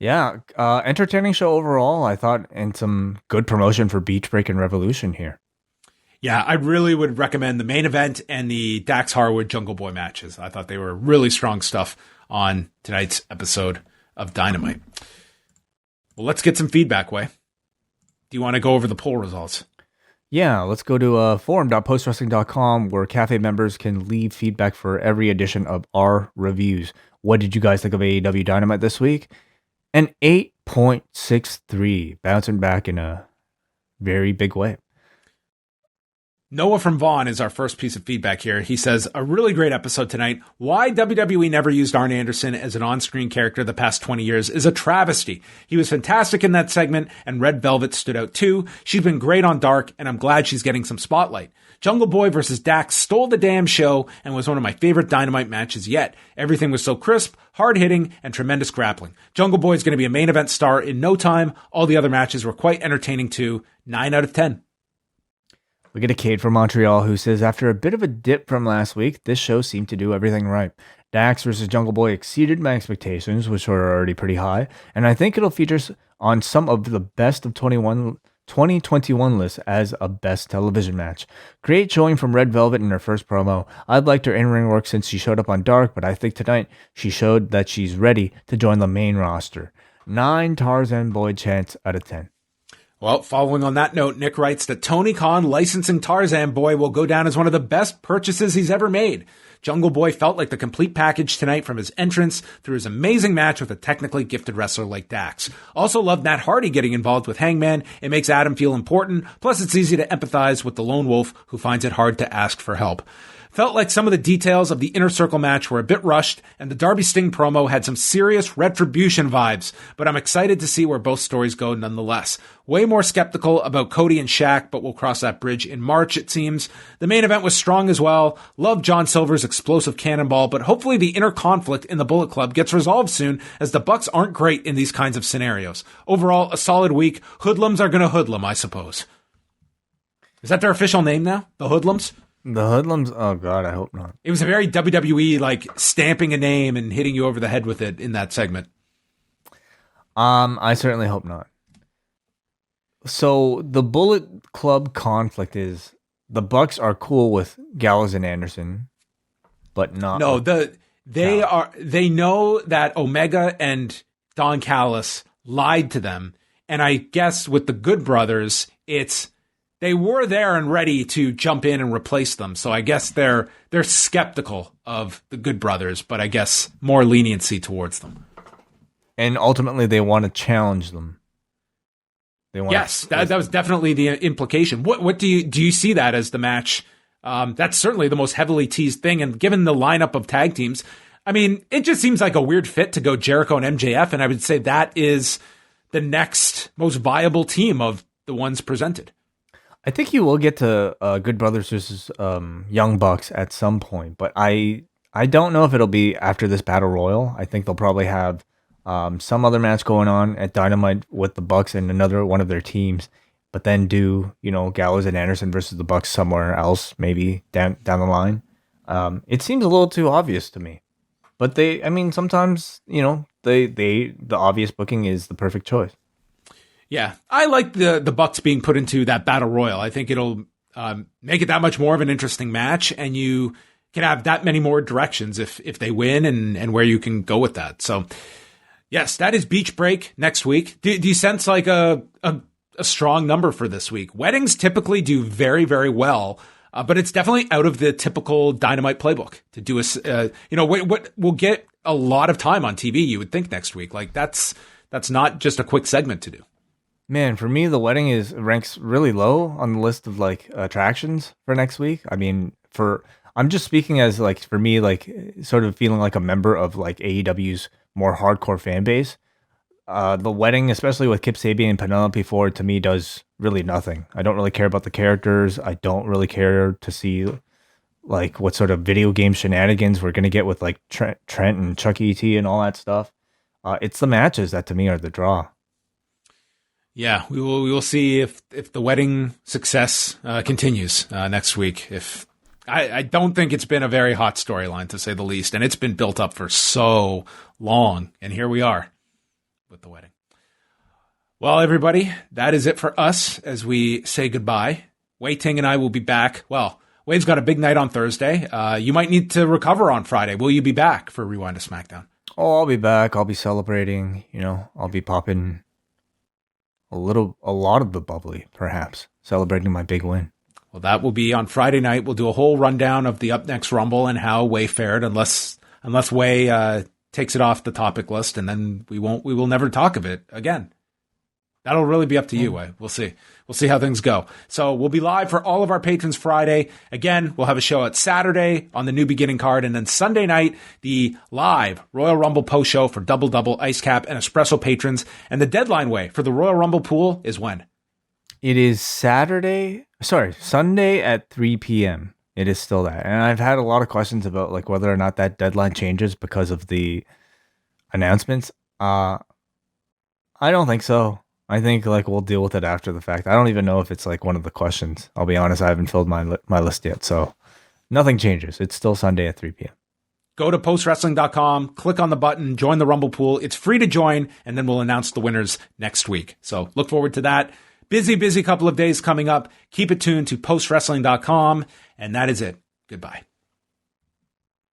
Yeah, entertaining show overall, I thought, and some good promotion for Beach Break and Revolution here. Yeah, I really would recommend the main event and the Dax Harwood Jungle Boy matches. I thought they were really strong stuff on tonight's episode of Dynamite. Well, let's get some feedback, Way. Do you want to go over the poll results? Yeah, let's go to forum.postwrestling.com where cafe members can leave feedback for every edition of our reviews. What did you guys think of AEW Dynamite this week? An 8.63, bouncing back in a very big way. Noah from Vaughn is our first piece of feedback here. He says, a really great episode tonight. Why WWE never used Arn Anderson as an on-screen character the past 20 years is a travesty. He was fantastic in that segment, and Red Velvet stood out too. She's been great on Dark, and I'm glad she's getting some spotlight. Jungle Boy versus Dax stole the damn show and was one of my favorite Dynamite matches yet. Everything was so crisp, hard-hitting, and tremendous grappling. Jungle Boy is going to be a main event star in no time. All the other matches were quite entertaining too. 9 out of 10. We get a Kate from Montreal who says, after a bit of a dip from last week, this show seemed to do everything right. Dax versus Jungle Boy exceeded my expectations, which were already pretty high, and I think it'll feature on some of the best of 2021 lists as a best television match. Great showing from Red Velvet in her first promo. I'd liked her in-ring work since she showed up on Dark, but I think tonight she showed that she's ready to join the main roster. 9 Tarzan Boy chants out of 10. Well, following on that note, Nick writes that Tony Khan licensing Tarzan Boy will go down as one of the best purchases he's ever made. Jungle Boy felt like the complete package tonight from his entrance through his amazing match with a technically gifted wrestler like Dax. Also loved Matt Hardy getting involved with Hangman. It makes Adam feel important. Plus, it's easy to empathize with the lone wolf who finds it hard to ask for help. Felt like some of the details of the Inner Circle match were a bit rushed, and the Darby Sting promo had some serious retribution vibes, but I'm excited to see where both stories go nonetheless. Way more skeptical about Cody and Shaq, but we'll cross that bridge in March, it seems. The main event was strong as well. Loved John Silver's explosive cannonball, but hopefully the inner conflict in the Bullet Club gets resolved soon, as the Bucks aren't great in these kinds of scenarios. Overall, a solid week. Hoodlums are gonna hoodlum, I suppose. Is that their official name now? The Hoodlums? The Hoodlums? Oh, God, I hope not. It was a very WWE, like, stamping a name and hitting you over the head with it in that segment. I certainly hope not. So, the Bullet Club conflict is the Bucks are cool with Gallows and Anderson, but not... No, they know that Omega and Don Callis lied to them, and I guess with the Good Brothers, they were there and ready to jump in and replace them. So I guess they're skeptical of the Good Brothers, but I guess more leniency towards them. And ultimately, they want to challenge them. Yes, that was definitely the implication. What do you see that as the match? That's certainly the most heavily teased thing. And given the lineup of tag teams, I mean, it just seems like a weird fit to go Jericho and MJF. And I would say that is the next most viable team of the ones presented. I think you will get to Good Brothers versus Young Bucks at some point, but I don't know if it'll be after this Battle Royal. I think they'll probably have some other match going on at Dynamite with the Bucks and another one of their teams, but then do, Gallows and Anderson versus the Bucks somewhere else, maybe down the line. It seems a little too obvious to me, but sometimes, the obvious booking is the perfect choice. Yeah, I like the Bucks being put into that Battle Royal. I think it'll make it that much more of an interesting match, and you can have that many more directions if they win and where you can go with that. So, yes, that is Beach Break next week. Do you sense like a strong number for this week? Weddings typically do very, very well, but it's definitely out of the typical Dynamite playbook to do what we'll get a lot of time on TV. You would think next week, like that's not just a quick segment to do. Man, for me, the wedding ranks really low on the list of like attractions for next week. I mean, I'm just speaking as like for me, like sort of feeling like a member of like AEW's more hardcore fan base. The wedding, especially with Kip Sabian and Penelope Ford, to me does really nothing. I don't really care about the characters. I don't really care to see like what sort of video game shenanigans we're gonna get with like Trent and Chuck E.T. and all that stuff. It's the matches that to me are the draw. Yeah, we will see if the wedding success continues next week. If I don't think it's been a very hot storyline, to say the least, and it's been built up for so long, and here we are with the wedding. Well, everybody, that is it for us as we say goodbye. Wai Ting and I will be back. Well, Wade's got a big night on Thursday. You might need to recover on Friday. Will you be back for Rewind to SmackDown? Oh, I'll be back. I'll be celebrating. I'll be popping a lot of the bubbly, perhaps, celebrating my big win. Well, that will be on Friday night. We'll do a whole rundown of the Up Next Rumble and how Wai fared, unless Wai takes it off the topic list, and then we will never talk of it again. That'll really be up to you, Wai. We'll see. We'll see how things go. So we'll be live for all of our patrons Friday. Again, we'll have a show at Saturday on the New Beginning card, and then Sunday night, the live Royal Rumble post show for Double, Ice Cap, and Espresso patrons. And the deadline, Wai, for the Royal Rumble pool is when? It is Sunday at 3 p.m. It is still that. And I've had a lot of questions about like whether or not that deadline changes because of the announcements. I don't think so. I think like we'll deal with it after the fact. I don't even know if it's like one of the questions. I'll be honest, I haven't filled my list yet, so nothing changes. It's still Sunday at 3 p.m. Go to postwrestling.com, click on the button, join the Rumble pool. It's free to join, and then we'll announce the winners next week. So look forward to that. Busy couple of days coming up. Keep it tuned to postwrestling.com, and that is it. Goodbye.